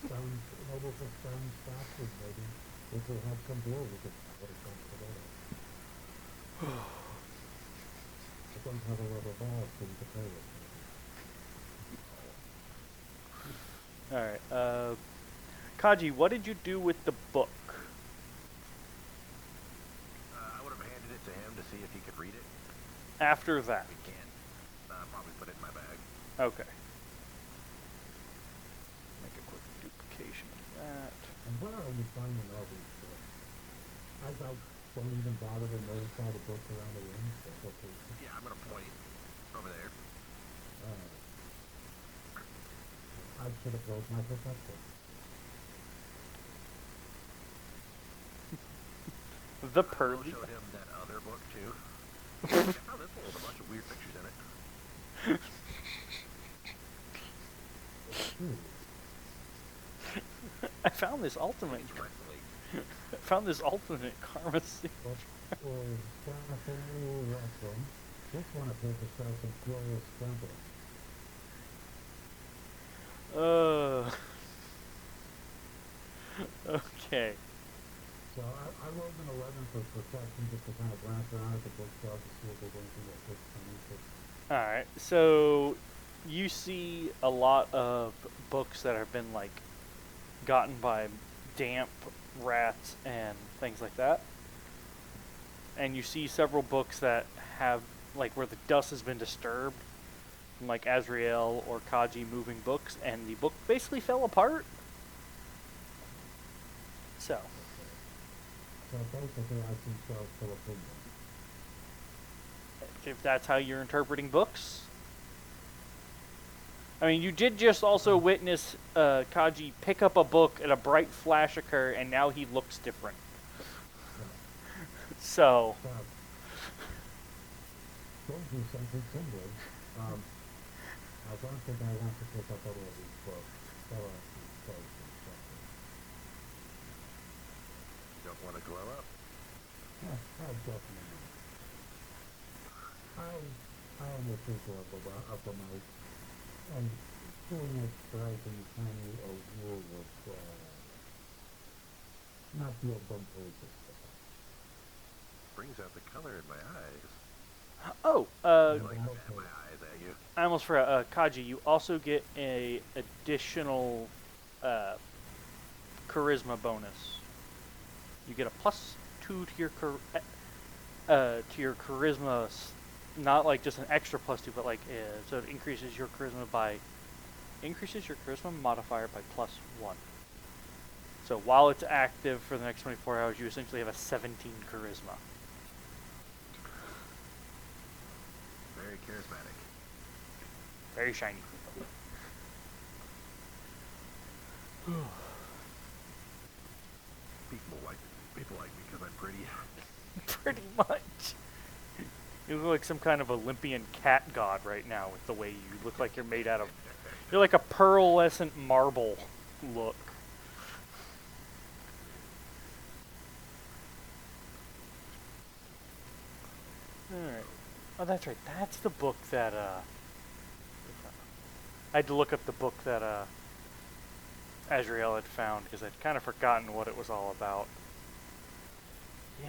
Well, noble for stone statues, maybe. This will have some deal with it. What it comes together. I don't have a rubber ball for you to play with. Alright, Kaji, what did you do with the book? after that? We can probably put it in my bag. Okay. Make a quick duplication of that. And where are you finding all these books? I don't even bother to notice all the books around the room. Okay. Yeah, I'm gonna point over there. I should have broke my professor. The Purdy. I showed him that other book too. I found this one with a bunch of weird pictures in it. I found this ultimate. I found this ultimate karma sequence. This one appears to show some glorious splendor. Okay. So I rolled an 11 for protection just to kind of glance around at the bookshelf to see if there's anything that fits me. Alright, so you see a lot of books that have been like gotten by damp, rats, and things like that. And you see several books that have like where the dust has been disturbed, like Azrael or Kaji moving books, and the book basically fell apart. So basically I see shelves full of books. If that's how you're interpreting books. I mean, you did just also witness Kaji pick up a book and a bright flash occur, and now he looks different. So. Don't do something similar. I don't think I want to pick up all of these books. You don't want to glow up? I definitely. I am a people of the night, and doing it right in tiny wool was not real bumpers. Brings out the color in my eyes. Oh, like my eyes at you. I almost forgot. Kaji, you also get a additional charisma bonus. You get a +2 to your charisma, not like just an extra +2, but like so it increases your charisma modifier by +1. So while it's active for the next 24 hours, you essentially have a 17 charisma. Very charismatic. Very shiny. People like me because I'm pretty. Pretty much. You look like some kind of Olympian cat god right now with the way you look like you're made out of... You're like a pearlescent marble look. Alright. Oh, that's right. That's the book that, I had to look up the book that, Azrael had found, because I'd kind of forgotten what it was all about. Yeah.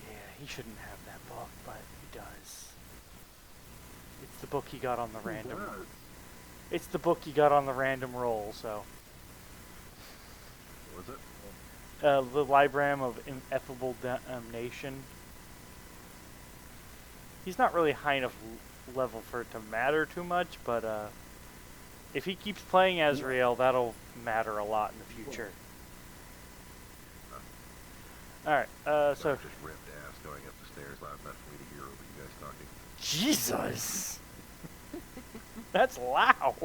Yeah, he shouldn't have that book, but he does. It's the book he got on the random. It's the book he got on the random roll, so. What was it? The Libram of Ineffable Damnation. He's not really high enough level for it to matter too much, but if he keeps playing Azrael, that'll matter a lot in the future. Alright, so... just ripped ass going up the stairs loud enough for me to hear over you guys talking. Jesus! That's loud! Yeah, I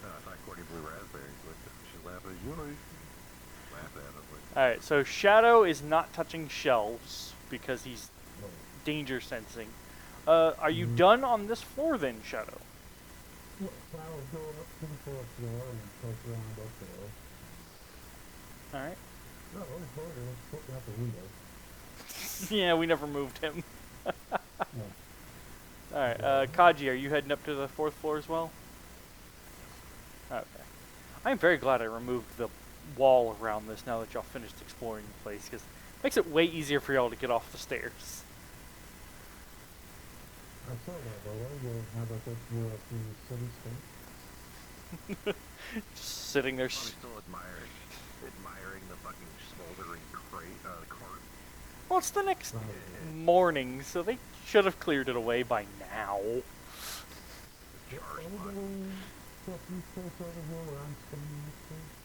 know, I thought Courtney Blue Raspberries, but she's laughing at you. Laugh at him. Alright, so Shadow is not touching shelves because he's danger sensing. Are you done on this floor then, Shadow? Yeah, so I will go up to the fourth floor and poke around up there. Alright. No, let's put out the window. Yeah, we never moved him. Yeah. Alright, Kaji, are you heading up to the fourth floor as well? Okay. I'm very glad I removed the wall around this now that y'all finished exploring the place, because it makes it way easier for y'all to get off the stairs. I saw that, but we'll have a good view of the city state. Just sitting there. I'm still admiring the fucking smoldering cart. Well, it's the next morning, so they should have cleared it away by now.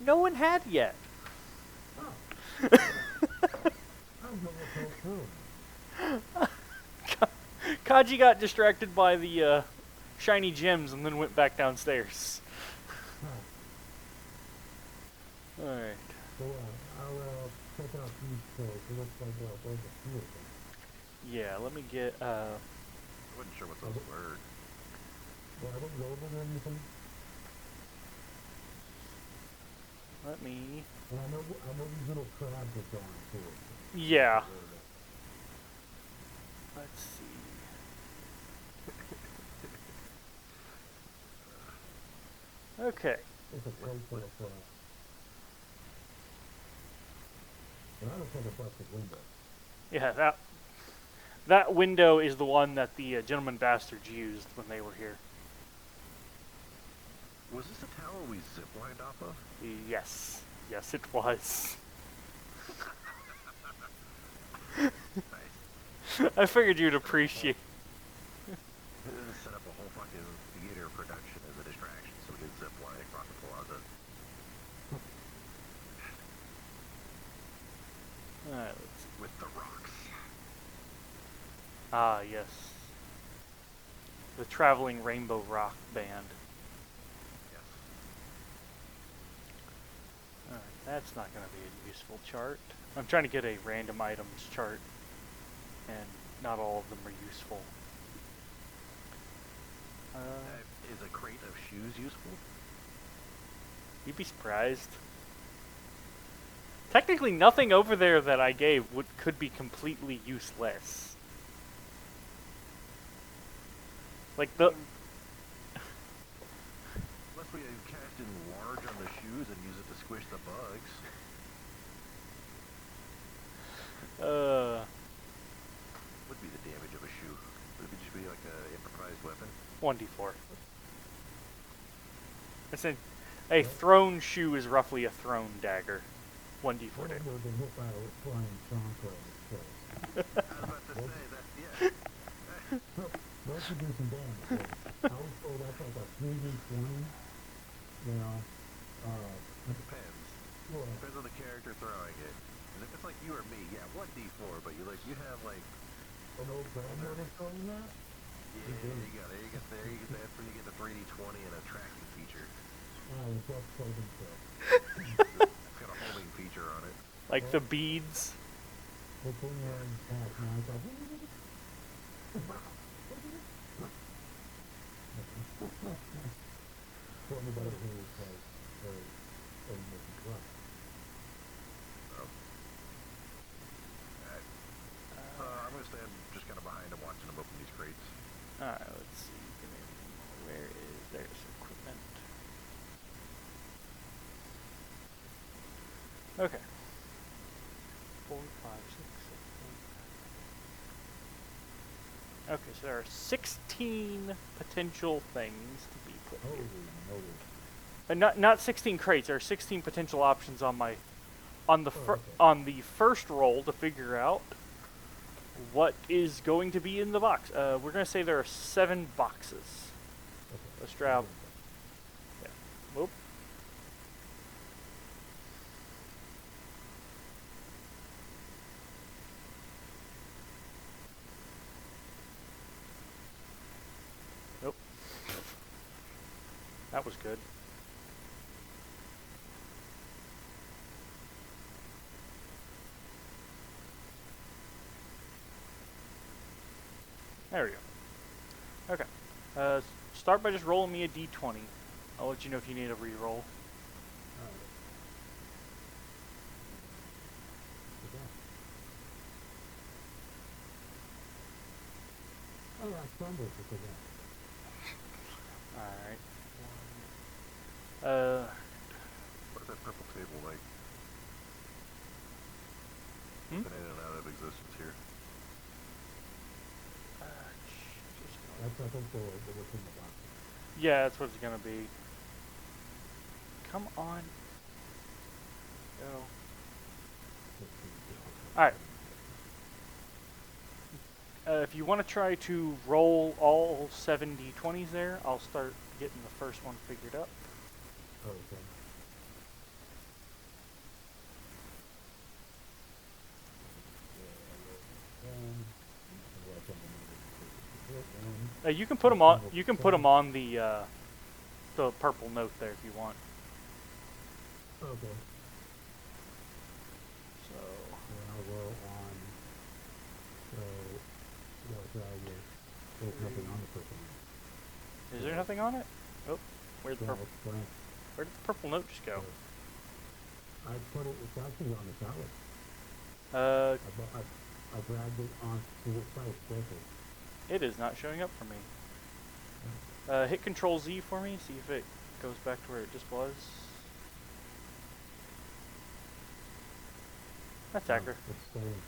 No one had yet. Kaji got distracted by the shiny gems and then went back downstairs. Alright. Yeah, let me get, I wasn't sure what those were. Let me... I know these little crabs are gone too. Yeah. Let's see. Okay. It's a plate full of crabs. And I don't think I busted window. Yeah, that window is the one that the gentleman bastards used when they were here. Was this the tower we ziplined off of? Yes. Yes, it was. Nice. I figured you'd appreciate. Set up a whole fucking theater production as a distraction so we could zipline across the plaza. Alright, let's see. With the rocks. Ah, yes. The Traveling Rainbow Rock Band. Yes. Alright, that's not going to be a useful chart. I'm trying to get a random items chart, and not all of them are useful. Is a crate of shoes useful? You'd be surprised. Technically, nothing over there that I gave could be completely useless. Like the... Unless we cast in large on the shoes and use it to squish the bugs. Would be the damage of a shoe? Would it just be like an improvised weapon? 1d4. It's a thrown shoe is roughly a thrown dagger. 1d4 damage. I was about to say that, yeah. That should do some damage. I was told that's like a 3d20. You know, It depends. well, Depends on the character throwing it. And if it's like you or me, yeah, 1d4, but you have like... an old grandmother throwing that? Yeah, there you go. That's when you get the 3d20 and a tracking feature. It's that clothing stuff. It's got a homing feature on it. Like the beads. It's in there in the past. Now it's like, for anybody who's like, very making crap. I'm going to stand just kind of behind him watching him open these crates. Alright, let's see. Where is... There's equipment. Okay. 4, 5, 6, 7, 8. Okay, so there are 16 potential things to be put here. Not 16 crates. There are 16 potential options on my on the first roll to figure out what is going to be in the box. We're going to say there are 7 boxes. Let's grab. Yeah. Whoop. Nope. That was good. There we go. Okay. Start by just rolling me a d20. I'll let you know if you need a reroll. Alright. What is that purple table like? Hmm? Been in and out of existence here. Yeah, that's what it's gonna be. Come on. Go. Alright. If you want to try to roll all 7 d20s there, I'll start getting the first one figured up. Okay. You can put them on. You can put them on the purple note there if you want. Okay. So I'll roll on. So there's nothing on the purple note. Is there nothing on it? Oh, where'd the purple? Blank. Where did the purple note just go? I put it. It's actually on the ballot. I grabbed it on to the side circle. It is not showing up for me. Hit Control Z for me. See if it goes back to where it just was. That's aggravating.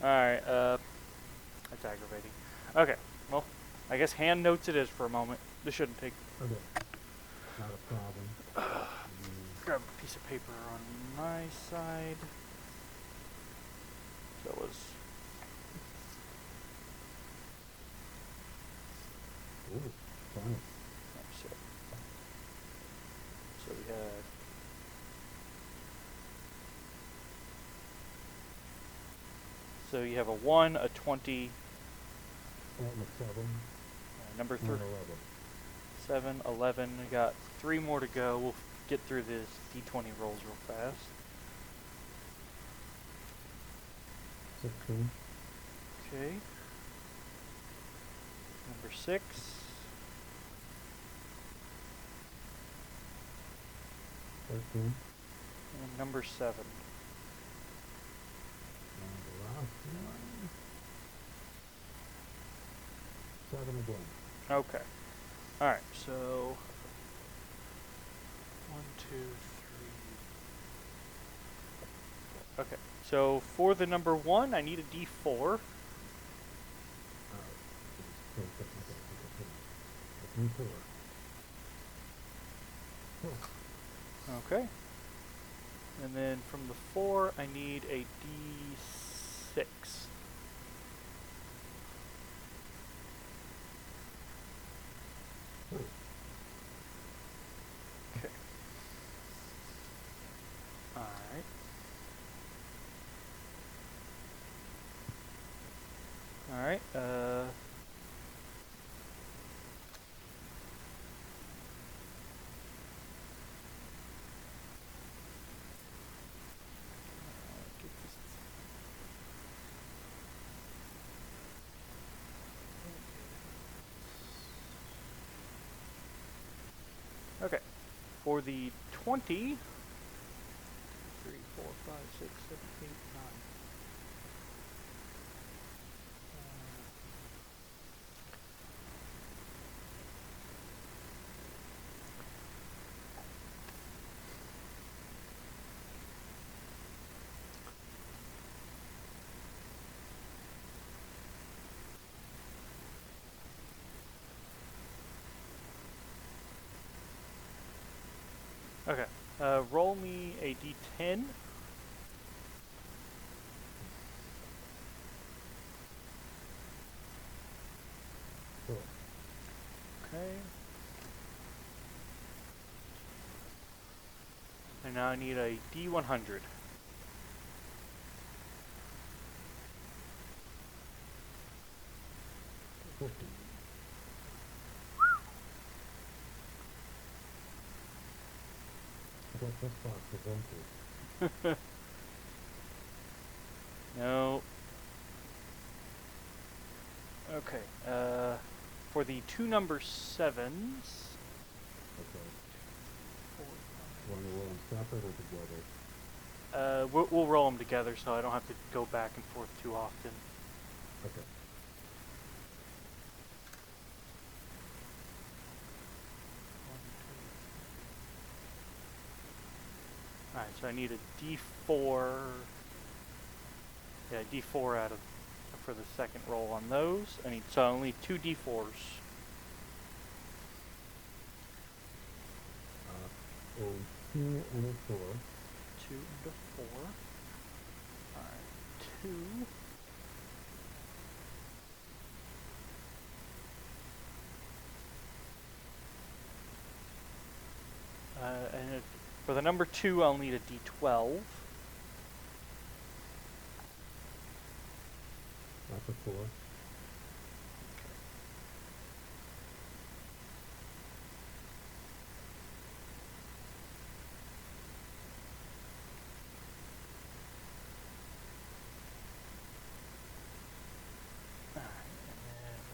Alright, that's aggravating. Okay, well, I guess hand notes it is for a moment. This shouldn't take... Okay. Not a problem. Grab a piece of paper on my side. That was... Ooh, fine. So we had... So you have a 1, a 20, And a 7. number And 3, 11. 7, 11. We got 3 more to go. We'll get through this d20 rolls real fast. 16. Okay. Number 6. And number 7. And the last one. 7 again. Okay. Alright, so 1, 2, 3. Okay. So for the number 1, I need a d4. Okay. And then from the 4, I need a d6. Okay. Alright. Alright, okay. For the 20, 3, 4, 5, 6, 7, 8, 9. Okay, roll me a d10. Okay. And now I need a d100. This box is empty. No. Okay, for the 2 number 7s. Okay. Want to roll them separate or together? We'll roll them together so I don't have to go back and forth too often. Okay. Alright, so I need a d4. Yeah, d4 out of for the second roll on those. So I only need 2 d4s. A 2 and a 4. 2 and a 4. Alright, 2. And for the number 2, I'll need a D12. That's a 4.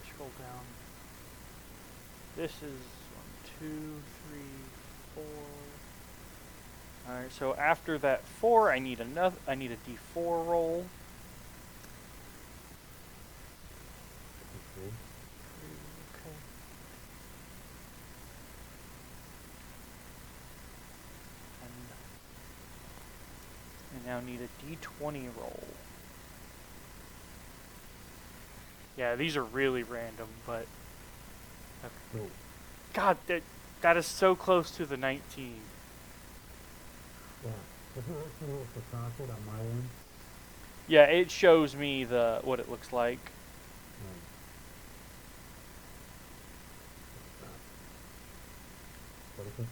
Scroll down. This is 1, 2, 3, 4. All right. So after that 4, I need another. I need a D4 roll. Okay. Okay. And I now need a D20 roll. Yeah, these are really random, but okay. Oh. God, that is so close to the 19. Yeah. Doesn't it actually look subtracted on my end? Yeah, it shows me what it looks like. What is it?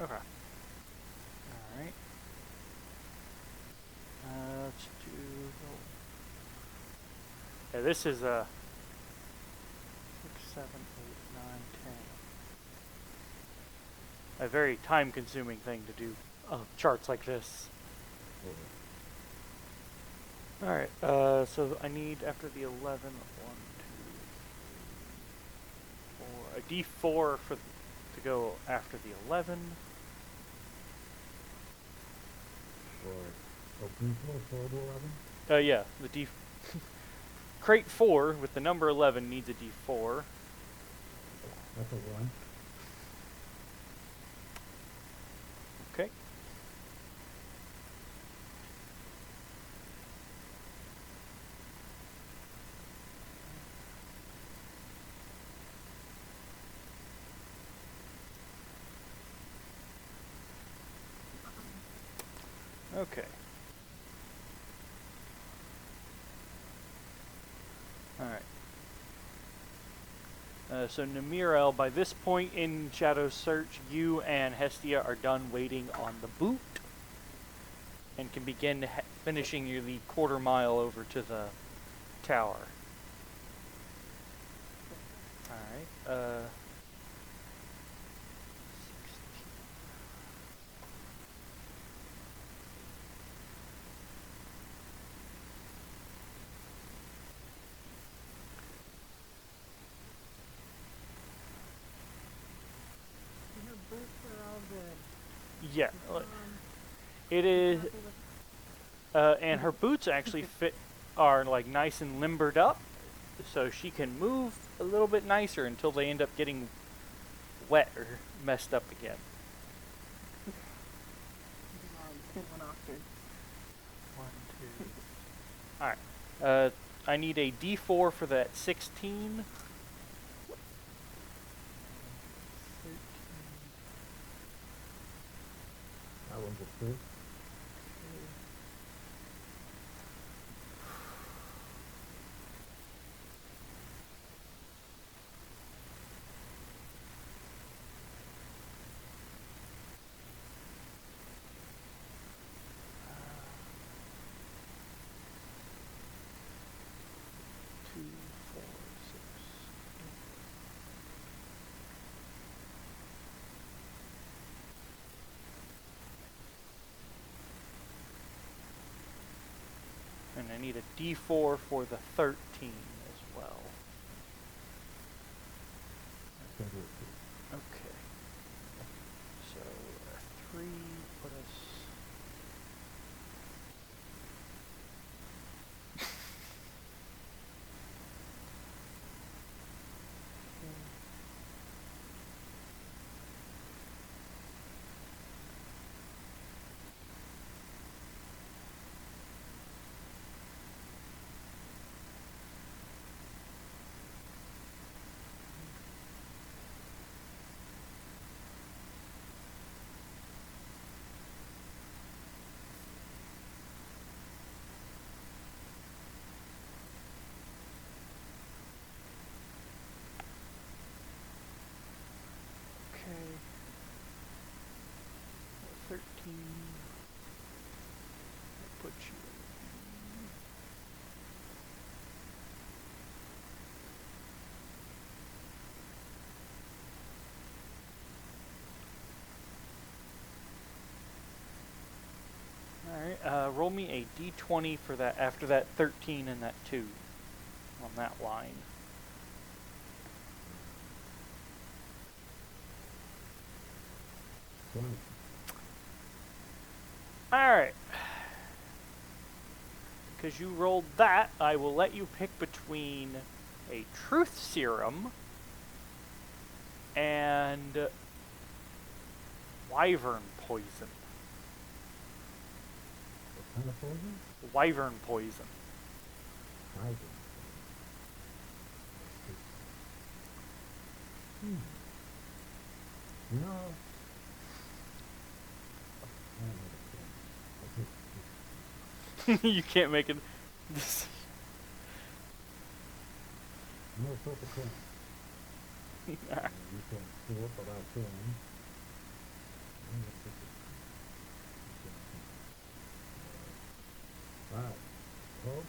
Okay. Alright. Let's do... Yeah, this is 6, 7, 8, 9, 10. A very time-consuming thing to do charts like this. Alright, so I need, after the 11, 1, 2, 3, 4, a D4 to go after the 11. Yeah, the D... Crate 4 with the number 11 needs a D4. That's a 1. Okay. Okay. Alright. So Namirel, by this point in Shadow's Search, you and Hestia are done waiting on the boot and can begin finishing the quarter mile over to the tower. Alright. Yeah, it is, and her boots actually are like nice and limbered up, so she can move a little bit nicer until they end up getting wet or messed up again. 1, 2. All right, I need a D4 for that 16. That one's a 2. And I need a D4 for the 13 as well. Okay. So 3 put us... Put you. Alright, roll me a d20 for that after that 13 and that 2 on that line. Alright. Because you rolled that, I will let you pick between a truth serum and wyvern poison. What kind of poison? Wyvern poison. Wyvern. No. You can't make it. This. No purple coin. You can see it, but I can. Right. Cold.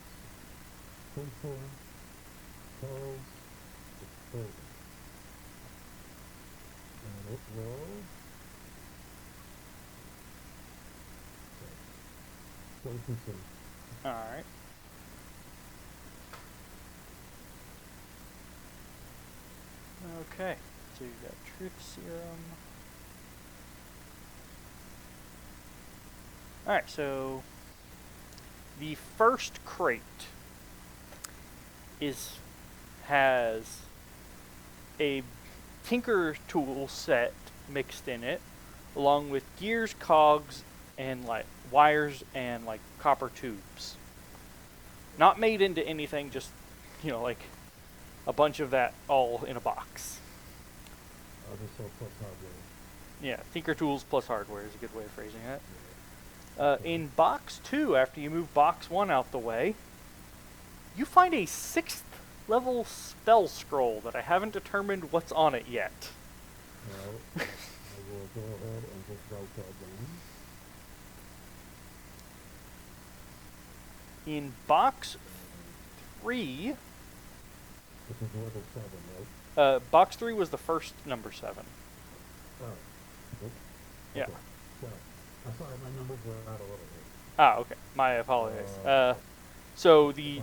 Cold. Cold. Cold. And it will. So we can see. Alright. Okay. So you got truth serum. Alright, so the first crate has a tinker tool set mixed in it, along with gears, cogs, and like wires and like copper tubes. Not made into anything, just like a bunch of that all in a box. Plus hardware. Yeah, tinker tools plus hardware is a good way of phrasing it. In box 2, after you move box 1 out the way, you find a 6th level spell scroll that I haven't determined what's on it yet. Well, I will go ahead and just write that down. In box 3... This is level 7, right? Box 3 was the first number 7. Oh. Okay. Yeah. So, I'm sorry, my numbers were out a little bit. Ah, okay. My apologies. So the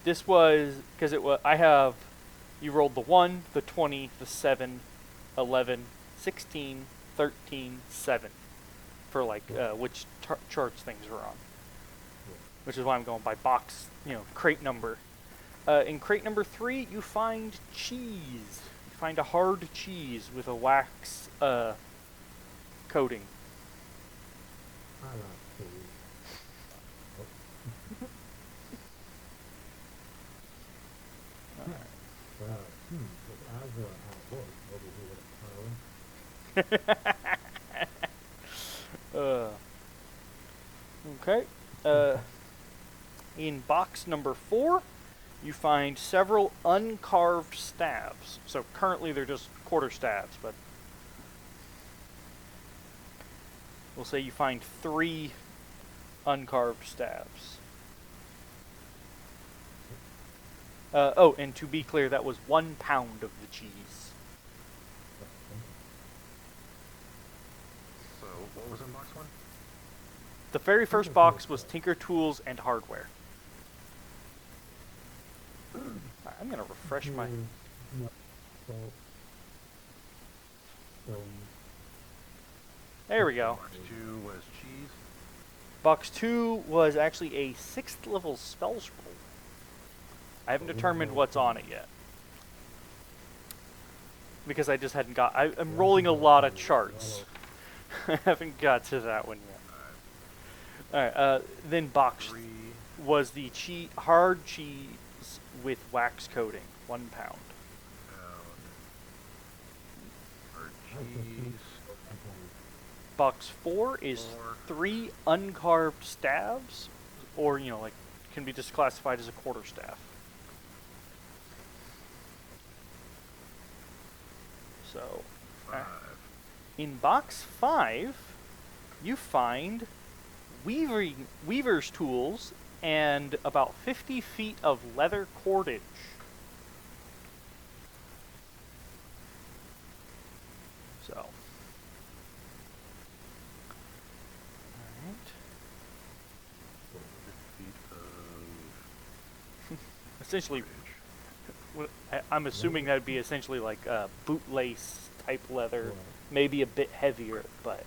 this was because you rolled the 1, the 20, the 7, 11, 16, 13, 7 for which charts things were on. Which is why I'm going by box, crate number. In crate number 3, you find cheese. You find a hard cheese with a wax coating. I like cheese. Okay. In box number 4, you find several uncarved staves. So currently they're just quarter staves, but we'll say you find 3 uncarved staves. And to be clear, that was 1 pound of the cheese. So, what was in box 1? The very first box was Tinker Tools and Hardware. I'm going to refresh my... There we go. Box 2 was cheese. Box 2 was actually a 6th level spell scroll. I haven't determined what's on it yet. Because I just hadn't got... I'm rolling a lot of charts. I haven't got to that one yet. Alright, then box 3 was the hard cheese with wax coating. 1 pound. Hard cheese. Box 4 is 3 uncarved staves, or, can be just classified as a quarter staff. So, in box 5, you find weaver's tools and about 50 feet of leather cordage. So, all right. Essentially, I'm assuming that would be essentially like bootlace type leather, maybe a bit heavier, but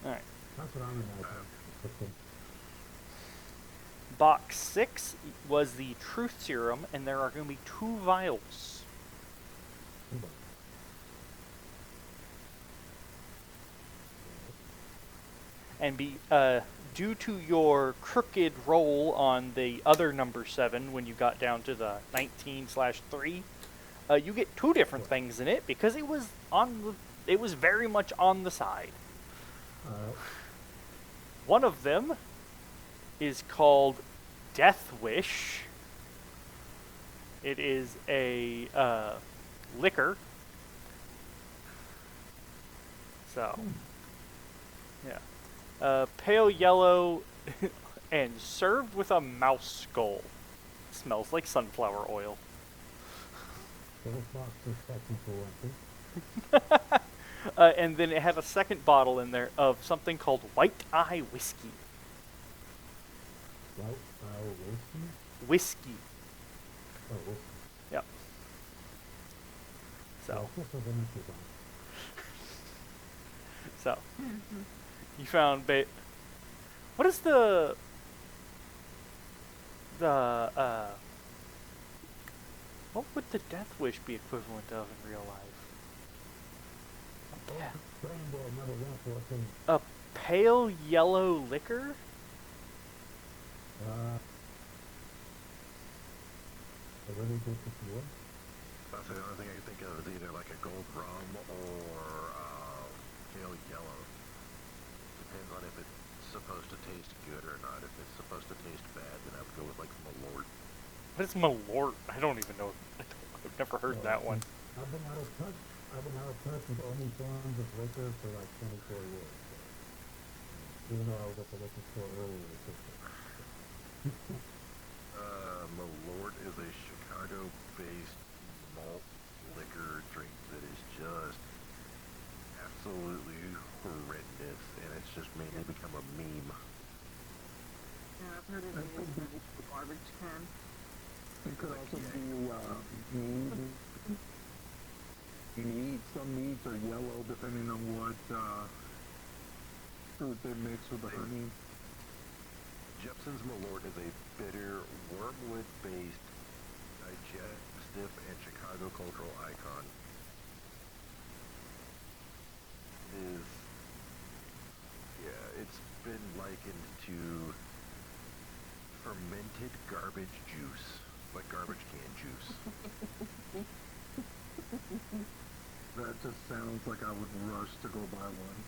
all right. That's what I'm imagining. Box 6 was the truth serum, and there are going to be 2 vials. And due to your crooked roll on the other number 7, when you got down to the 19/3, you get 2 different things in it because it was very much on the side. One of them is called Death Wish. It is a liquor. So, yeah. Pale yellow and served with a mouse skull. Smells like sunflower oil. And then it had a second bottle in there of something called White Eye Whiskey. White Eye Whiskey? Whiskey. Oh, whiskey. Yep. So. So. You found what is the what would the Death Wish be equivalent of in real life? Yeah. A pale yellow liquor? A really good tequila? That's the only thing I can think of is either like a gold rum or pale yellow. Depends on if it's supposed to taste good or not. If it's supposed to taste bad, then I would go with like Malort. What is Malort? I don't even know. I've never heard that one. I've been out of touch with only forms of liquor for like 24 years. So. Even though I was at the liquor store earlier this year. Malort is a Chicago-based malt liquor drink that is just absolutely horrendous, and it's just mainly become a meme. Yeah, I've heard it in the garbage can. It could also be mead. Some meats are yellow depending on what fruit they mix with the honey. Jepson's Malort is a bitter, wormwood-based, digestive, and Chicago cultural icon. It's been likened to fermented garbage juice, like garbage can juice. That just sounds like I would rush to go buy one.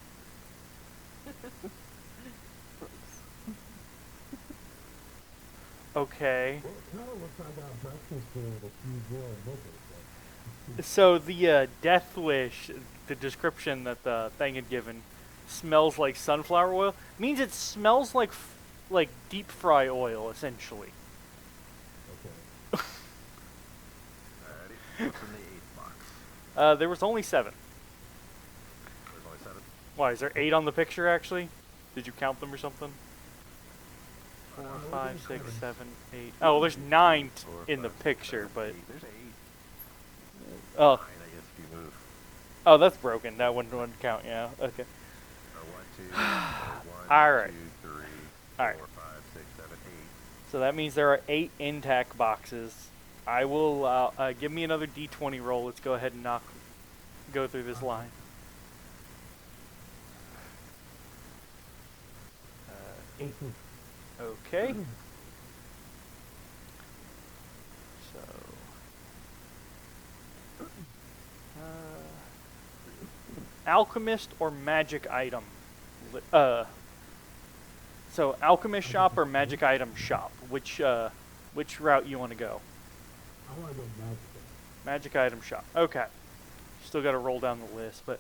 Okay. Well, it kind of looks like our breakfast here with a few boiled liquors. So the Death Wish, the description that the thing had given, smells like sunflower oil. Means it smells like deep fry oil, essentially. Okay. Alrighty, what's in the 8 box? There was only 7. There's only 7. Why, is there 8 on the picture, actually? Did you count them or something? 4, 5, 6, 7, 8. Oh, well, there's 9 in the picture, but... There's 8. Oh. 9, I guess, if you move. Oh, that's broken. That one wouldn't count, yeah. Okay. 1, 2, 1, Alright. 2, 3, 4, 5, 6, 7, 8. So that means there are 8 intact boxes. I will, give me another d20 roll. Let's go ahead and go through this line. Okay. So, alchemist or magic item? So alchemist shop or magic item shop? Which route you want to go? I want to go magic. Magic item shop. Okay. Still got to roll down the list, but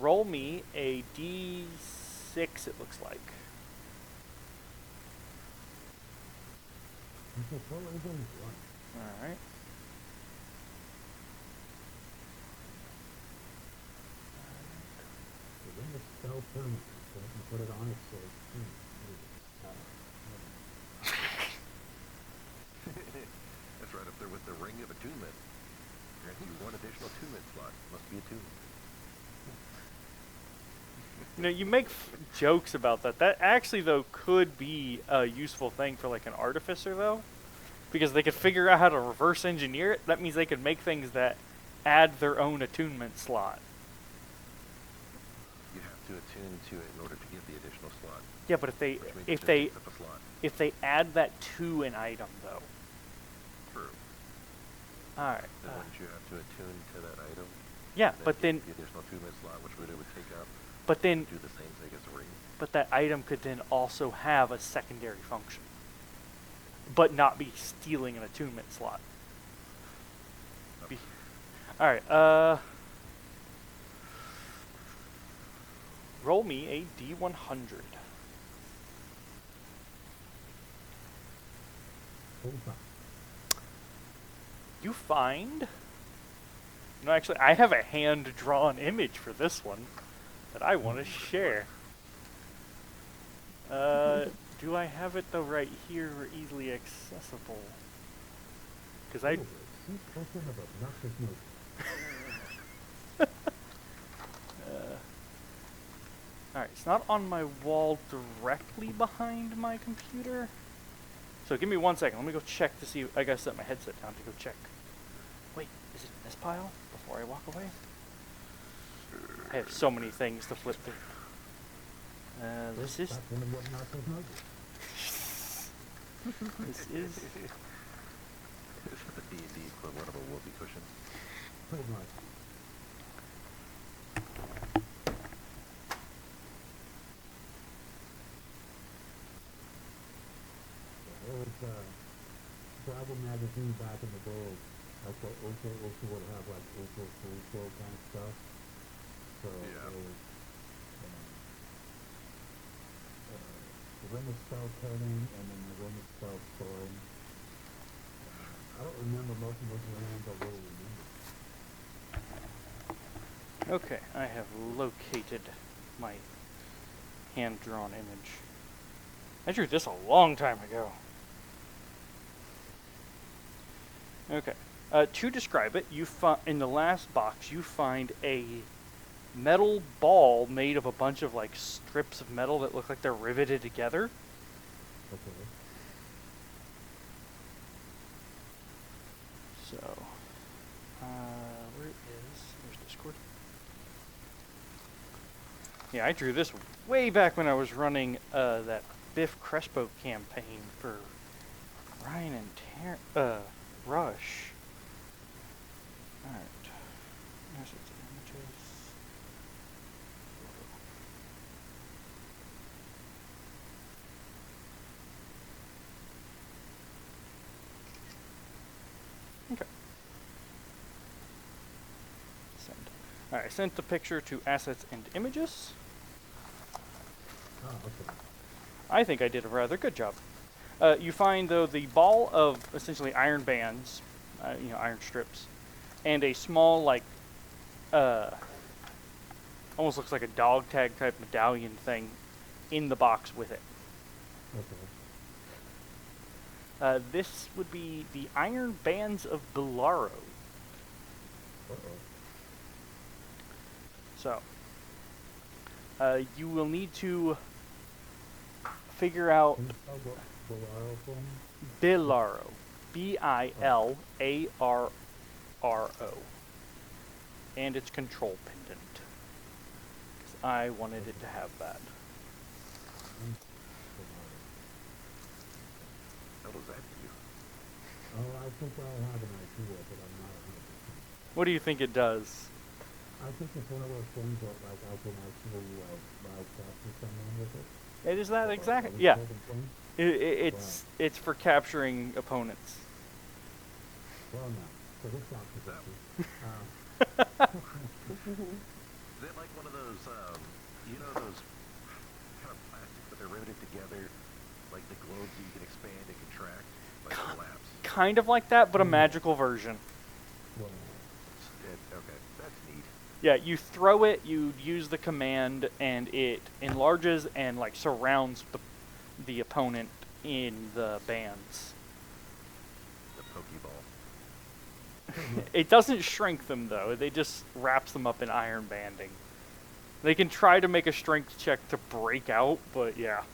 roll me a d6, it looks like. Alright. Spell permanent, so I can put it on it so That's right up there with the Ring of Attunement. Grant you one additional attunement slot. Must be attuned. You know, you make jokes about that. That actually, though, could be a useful thing for, like, an artificer, though. Because they could figure out how to reverse engineer it. That means they could make things that add their own attunement slot. You have to attune to it in order to get the additional slot. Yeah, but if they add that to an item, though. True. Alright. Then wouldn't you have to attune to that item? Yeah, but then the additional attunement slot, which would take up. But then do the same thing as a ring. But that item could then also have a secondary function, but not be stealing an attunement slot. Alright, roll me a D100. You find... No, actually, I have a hand-drawn image for this one that I want to share. Do I have it, though, right here or easily accessible? Because I... Alright, it's not on my wall directly behind my computer. So give me 1 second. Let me go check to see. I gotta set my headset down to go check. Wait, is it in this pile before I walk away? I have so many things to flip through. This is... This is... the D&D equivalent of a whoopee cushion. Pretty much. There was travel magazine back in the day. Also would have like Ultra kind of stuff. So yeah. It was the ring of spell coding and then the ring of spell storing. I don't remember most of those lands, I really remember. Okay, I have located my hand-drawn image. I drew this a long time ago. Okay, to describe it, you in the last box you find a metal ball made of a bunch of like strips of metal that look like they're riveted together. Okay. So, where's Discord? Yeah, I drew this way back when I was running that Biff Crespo campaign for Ryan and Rush. Alright. Assets and images. Okay. Send. Alright, I sent the picture to assets and images. Oh, okay. I think I did a rather good job. You find, though, the ball of essentially iron bands, iron strips, and a small, like, almost looks like a dog tag type medallion thing in the box with it. Okay. This would be the Iron Bands of Bilaro. So, you will need to figure out Bilaro. Bilaro. And its control pendant. Because I wanted it to have that. How does that do? Oh, I think I have an idea, but I'm not 100%. What do you think it does? I think it's one of those things that, like, I can actually, capture someone with it. It is that exactly? Yeah. It's for capturing opponents. Well, no. So this sounds Is it like one of those, you know, those kind of plastic that they're riveted together, like the globes that you can expand and contract, like collapse? Kind of like that, but a magical version. Okay, that's neat. Yeah, you throw it, you use the command, and it enlarges and like surrounds the opponent in the bands. The Pokeball. It doesn't shrink them though. They just wraps them up in iron banding. They can try to make a strength check to break out, but yeah.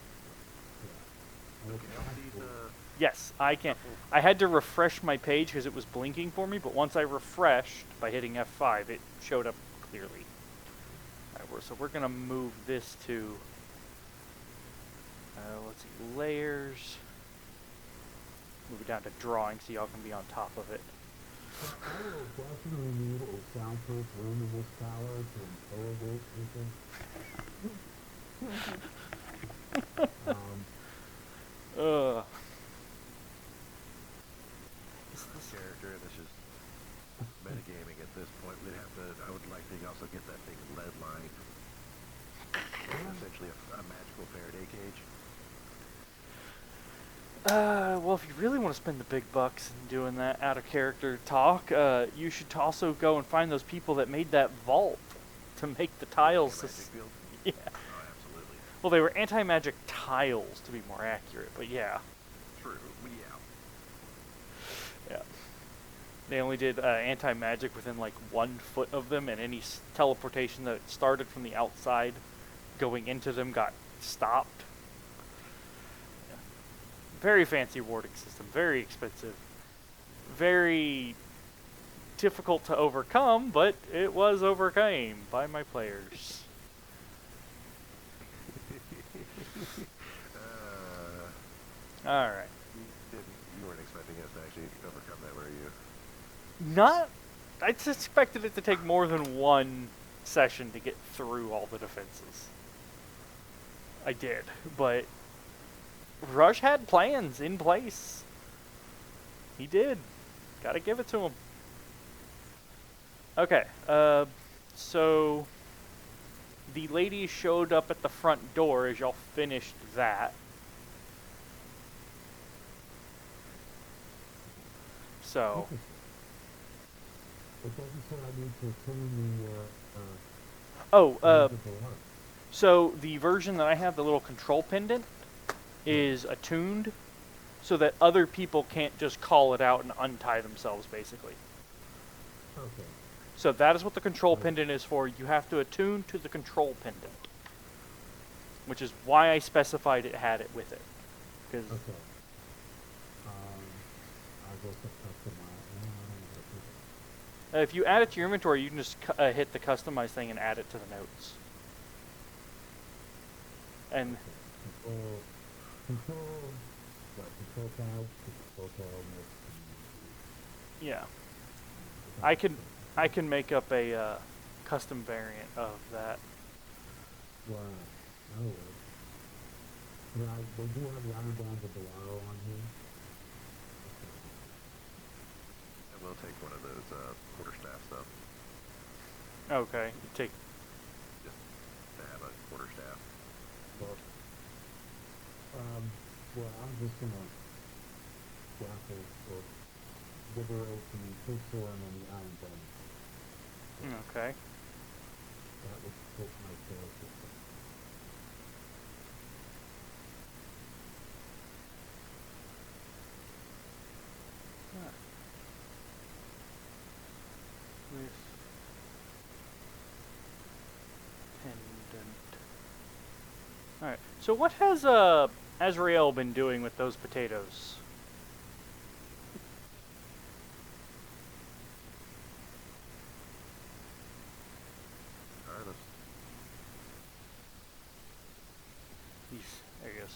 Yes, I can. I had to refresh my page because it was blinking for me, but once I refreshed by hitting F5, it showed up clearly. Alright, so we're gonna move this to, let's see, layers. Move it down to drawing so y'all can be on top of it. I will definitely need a soundproof room in this tower to interrogate people. Character, and it's just metagaming at this point. We'd have to. I would like to also get that thing lead lined. Essentially a magical Faraday cage. Well, if you really want to spend the big bucks in doing that out of character talk, you should also go and find those people that made that vault to make the tiles. Yeah. Oh, absolutely. Well, they were anti-magic tiles, to be more accurate, but yeah. True. Yeah. They only did anti-magic within like 1 foot of them, and any teleportation that started from the outside going into them got stopped. Yeah. Very fancy warding system, very expensive, very difficult to overcome, but it was overcame by my players. Alright. You weren't expecting us to actually overcome that, were you? Not. I just expected it to take more than 1 session to get through all the defenses. I did, but Rush had plans in place. He did. Gotta give it to him. Okay, so the lady showed up at the front door as y'all finished that. So. It doesn't say I need to turn So the version that I have, the little control pendant, is attuned so that other people can't just call it out and untie themselves, basically. Okay. So that is what the control pendant is for. You have to attune to the control pendant, which is why I specified it had it with it. Okay. I'll go to customize. If you add it to your inventory, you can just hit the customize thing and add it to the notes. And control yeah, I can make up a custom variant of that. Wow. Oh. Yeah, they do have the iron bands of below on here. And we'll take one of those quarterstaff stuff. Okay, you take. Just to have a quarterstaff. Well, I'm just gonna grapple or liberate the pistol and then the iron band. Okay. That would fit my character. With pendant. Alright, so what has Azrael been doing with those potatoes? There he is.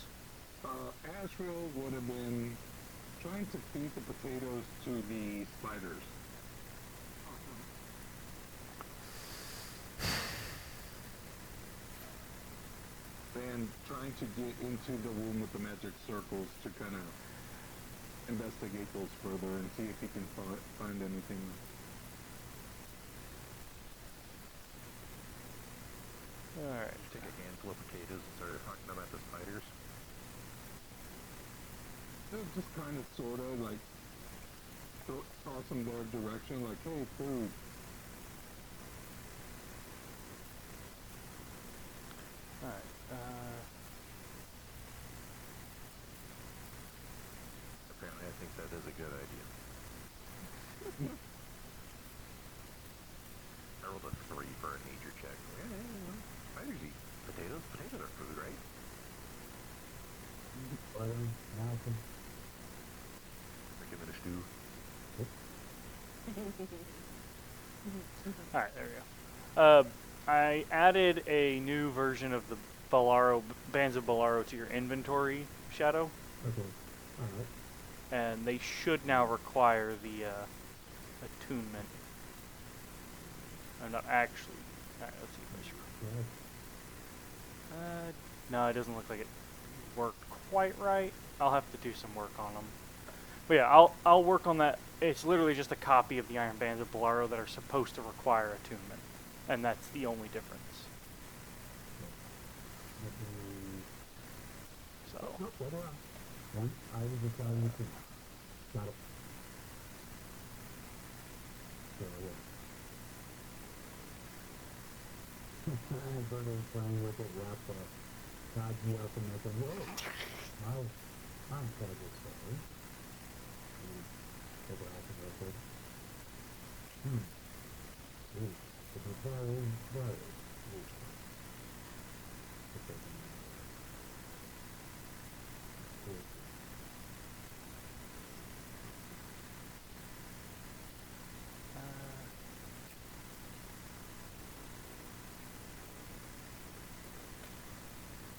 Azrael would have been trying to feed the potatoes to the spiders. And trying to get into the room with the magic circles to kind of investigate those further and see if he can find anything. Alright. Take a handful of potatoes and start talking about the spiders. Just kind of, sort of, like, toss them their direction, like, hey, food. Alright, Apparently I think that is a good idea. I rolled a 3 for a nature check. Yeah. Spiders eat potatoes. Potatoes are food, right? Make them in a stew. Alright, there we go. I added a new version of the Bands of Bolaro to your inventory, Shadow. Okay. Alright. And they should now require the attunement. I'm not actually. Alright, let's see if I should. No, it doesn't look like it worked quite right. I'll have to do some work on them. But yeah, I'll work on that. It's literally just a copy of the Iron Bands of Bolaro that are supposed to require attunement. And that's the only difference. So. I was just trying to got it. I'm playing with it, wrap up. Tied me up and make a whoa. I'm kind of sorry. Take it off the record. Ooh, the very right.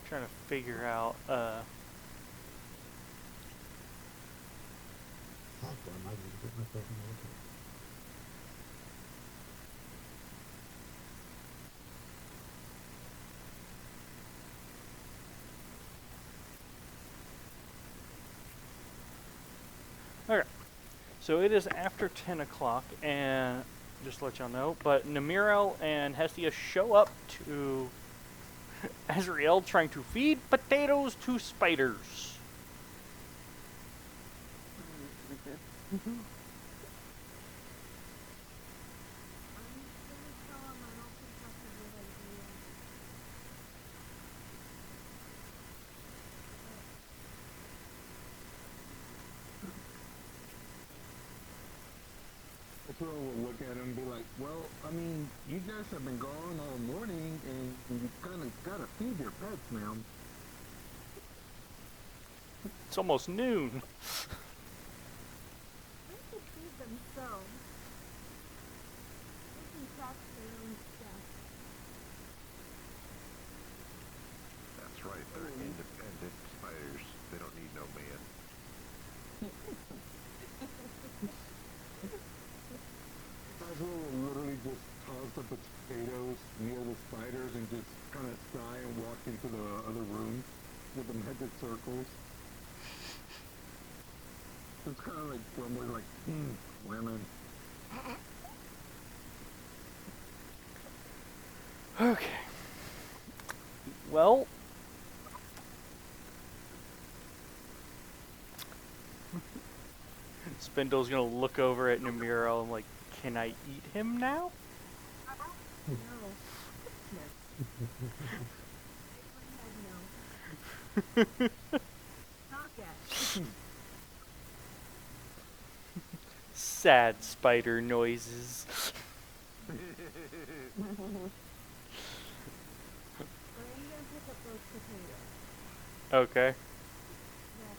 Trying to figure out okay. So it is after 10 o'clock, and just to let y'all know, but Namirel and Hestia show up to Azrael trying to feed potatoes to spiders. We'll look at him and be like, well, I mean, you guys have been gone all morning, and you kind of got to feed your pets now. It's almost noon. They should feed themselves. They can catch their own stuff. That's right, they're independent spiders. They don't need no man. Will literally just toss the potatoes near the spiders and just kind of sigh and walk into the other room with the magic circles. It's kind of like grumbling, like, women. Okay. Well. Spindle's gonna look over at Namiro and like, can I eat him now? No. No. Not yet. Sad spider noises. But I'm gonna pick up those potatoes. Okay. Yes,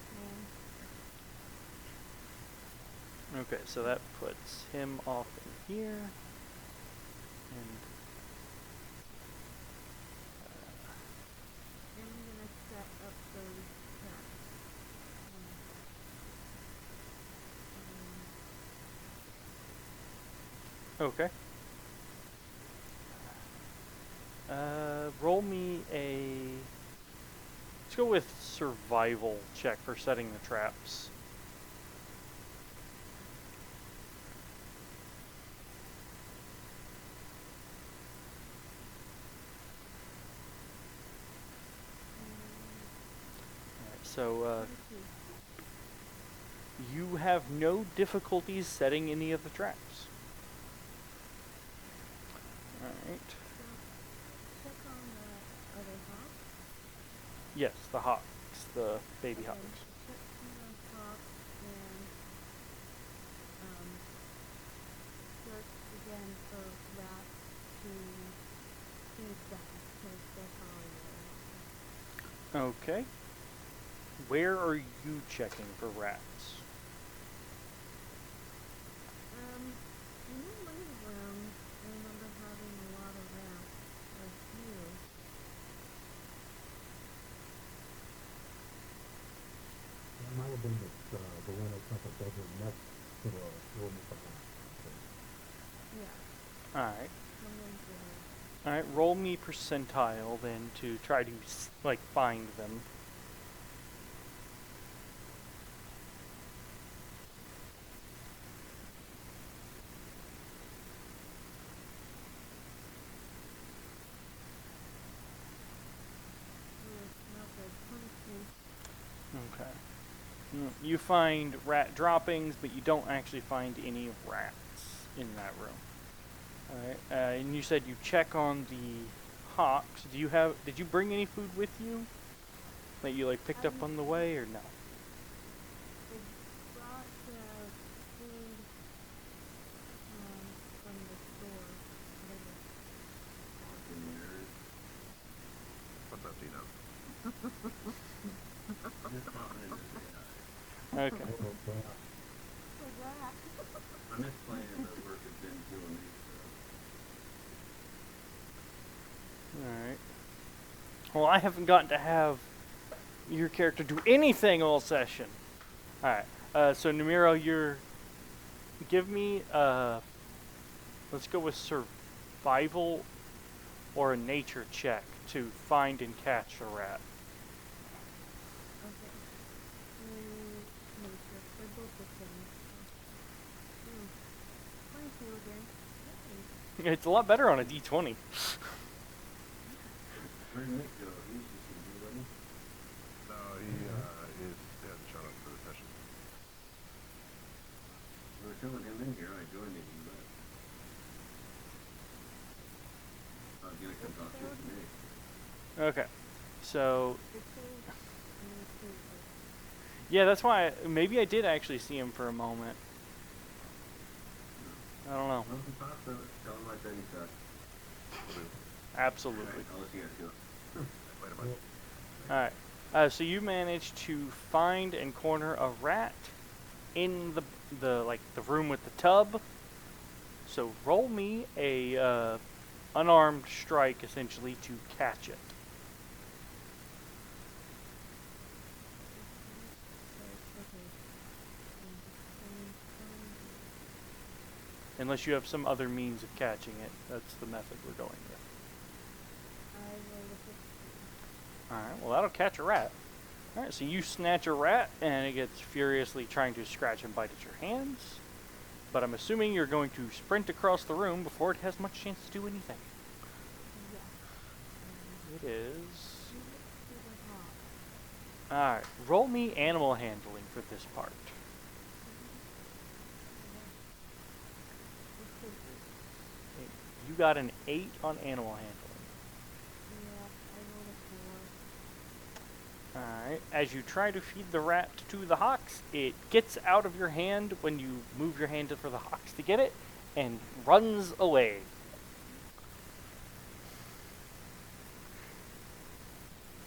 ma'am. Okay, so that puts him off in here. And I'm gonna set up those traps. okay. Roll me a. Let's go with survival check for setting the traps. So, you have no difficulties setting any of the traps. Alright. Check on the other hawk. Yes, the hawks, the baby hawks. Check on the hawk and search again for rats to feed them because they're probably there. Okay. Where are you checking for rats? In the living room, I remember having a lot of rats, or a few. That might have been the one that's like a bedroom next to the room with the house. Yeah. Alright. Someone's there. Alright, roll me percentile then to try to, like, find them. Not good. 22. Okay. You find rat droppings, but you don't actually find any rats in that room. Alright, and you said you check on the hawks. Did you bring any food with you that you, like, picked up on the way, or no? They brought food from the store. What's up, Dino? Okay. I miss playing that work has been killing me. Alright. Well, I haven't gotten to have your character do anything all session. Alright. So Namiro, give me let's go with survival or a nature check to find and catch a rat. Okay. Nature for both of them. 22 again. It's a lot better on a D20. Where'd Nick go? He's just gonna be ready. No, he hasn't shown up for the session. We were showing him in here. I joined him, but I was gonna come talk to you today. Okay. So yeah, that's why maybe I did actually see him for a moment. I don't know. Well, if he pops up, tell him I said he sucked. Absolutely. Alright, I'll let you guys go. Later, bud. Alright. So you managed to find and corner a rat in the room with the tub. So roll me a unarmed strike essentially to catch it. Unless you have some other means of catching it. That's the method we're going with. Alright, well that'll catch a rat. Alright, so you snatch a rat and it gets furiously trying to scratch and bite at your hands. But I'm assuming you're going to sprint across the room before it has much chance to do anything. It is... Alright, roll me animal handling for this part. You got an 8 on animal handling. Alright, as you try to feed the rat to the hawks, it gets out of your hand when you move your hand for the hawks to get it, and runs away.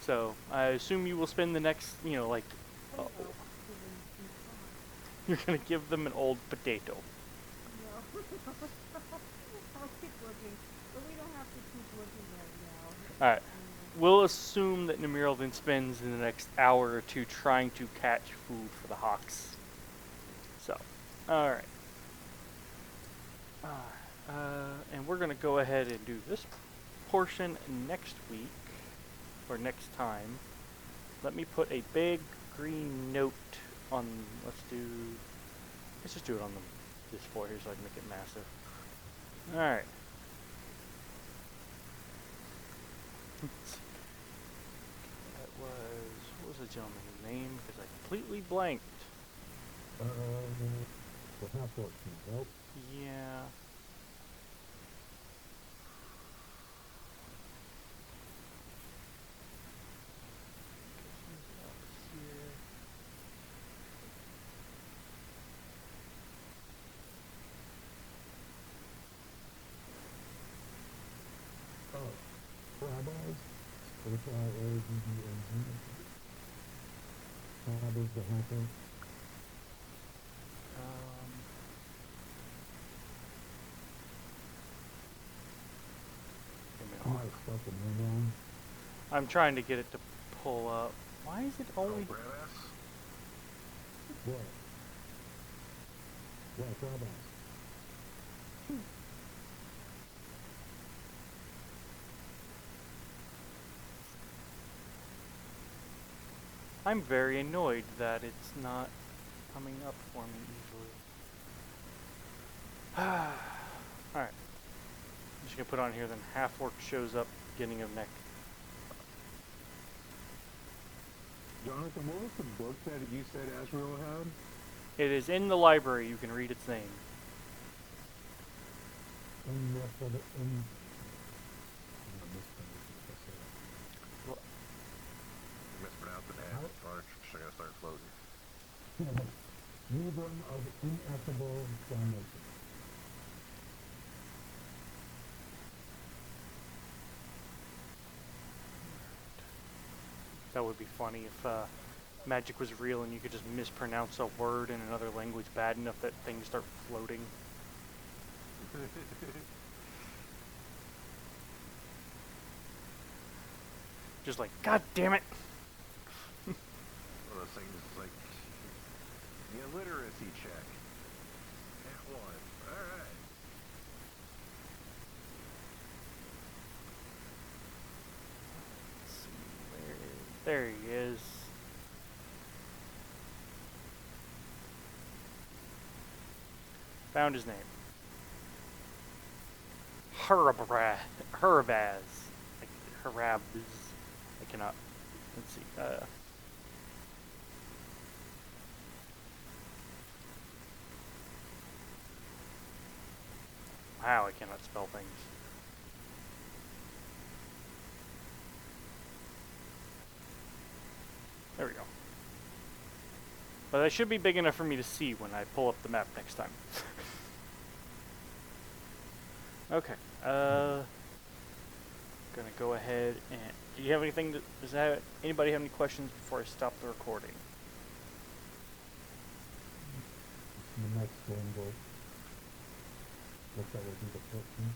So, I assume you will spend the next, you're gonna give them an old potato. No. I'll keep looking, but we don't have to keep looking right now. Alright, we'll assume that Namiro then spends the next hour or two trying to catch food for the hawks. So, alright. And we're gonna go ahead and do this portion next week, or next time. Let me put a big green note on, let's just do it on this floor here so I can make it massive. Alright. That was, what was the gentleman's name? Because I completely blanked. Nope. Yeah. Rabbis. H-I-A-B-B-A-Z. Rabbis the hacker. I'm trying to get it to pull up. Why is it only... What? What, rabbis? I'm very annoyed that it's not coming up for me easily. Alright. I'm just gonna put on here, then half orc shows up, beginning of neck. Jonathan, what was the book that you said Azrael had? It is in the library, you can read its name. Mispronounced the name. It's gonna start floating. Librum of ineffable damnation. That would be funny if magic was real and you could just mispronounce a word in another language bad enough that things start floating. Just like, God damn it! One of those things like the illiteracy check. At one. Alright. Let's see, there he is. Found his name. Hurabaz. Harabaz. I cannot. Let's see. Wow, I cannot spell things. There we go. But that should be big enough for me to see when I pull up the map next time. Okay. Gonna go ahead and... Do you have anything to... anybody have any questions before I stop the recording? The next game goal. Looks like it'll be the 14th.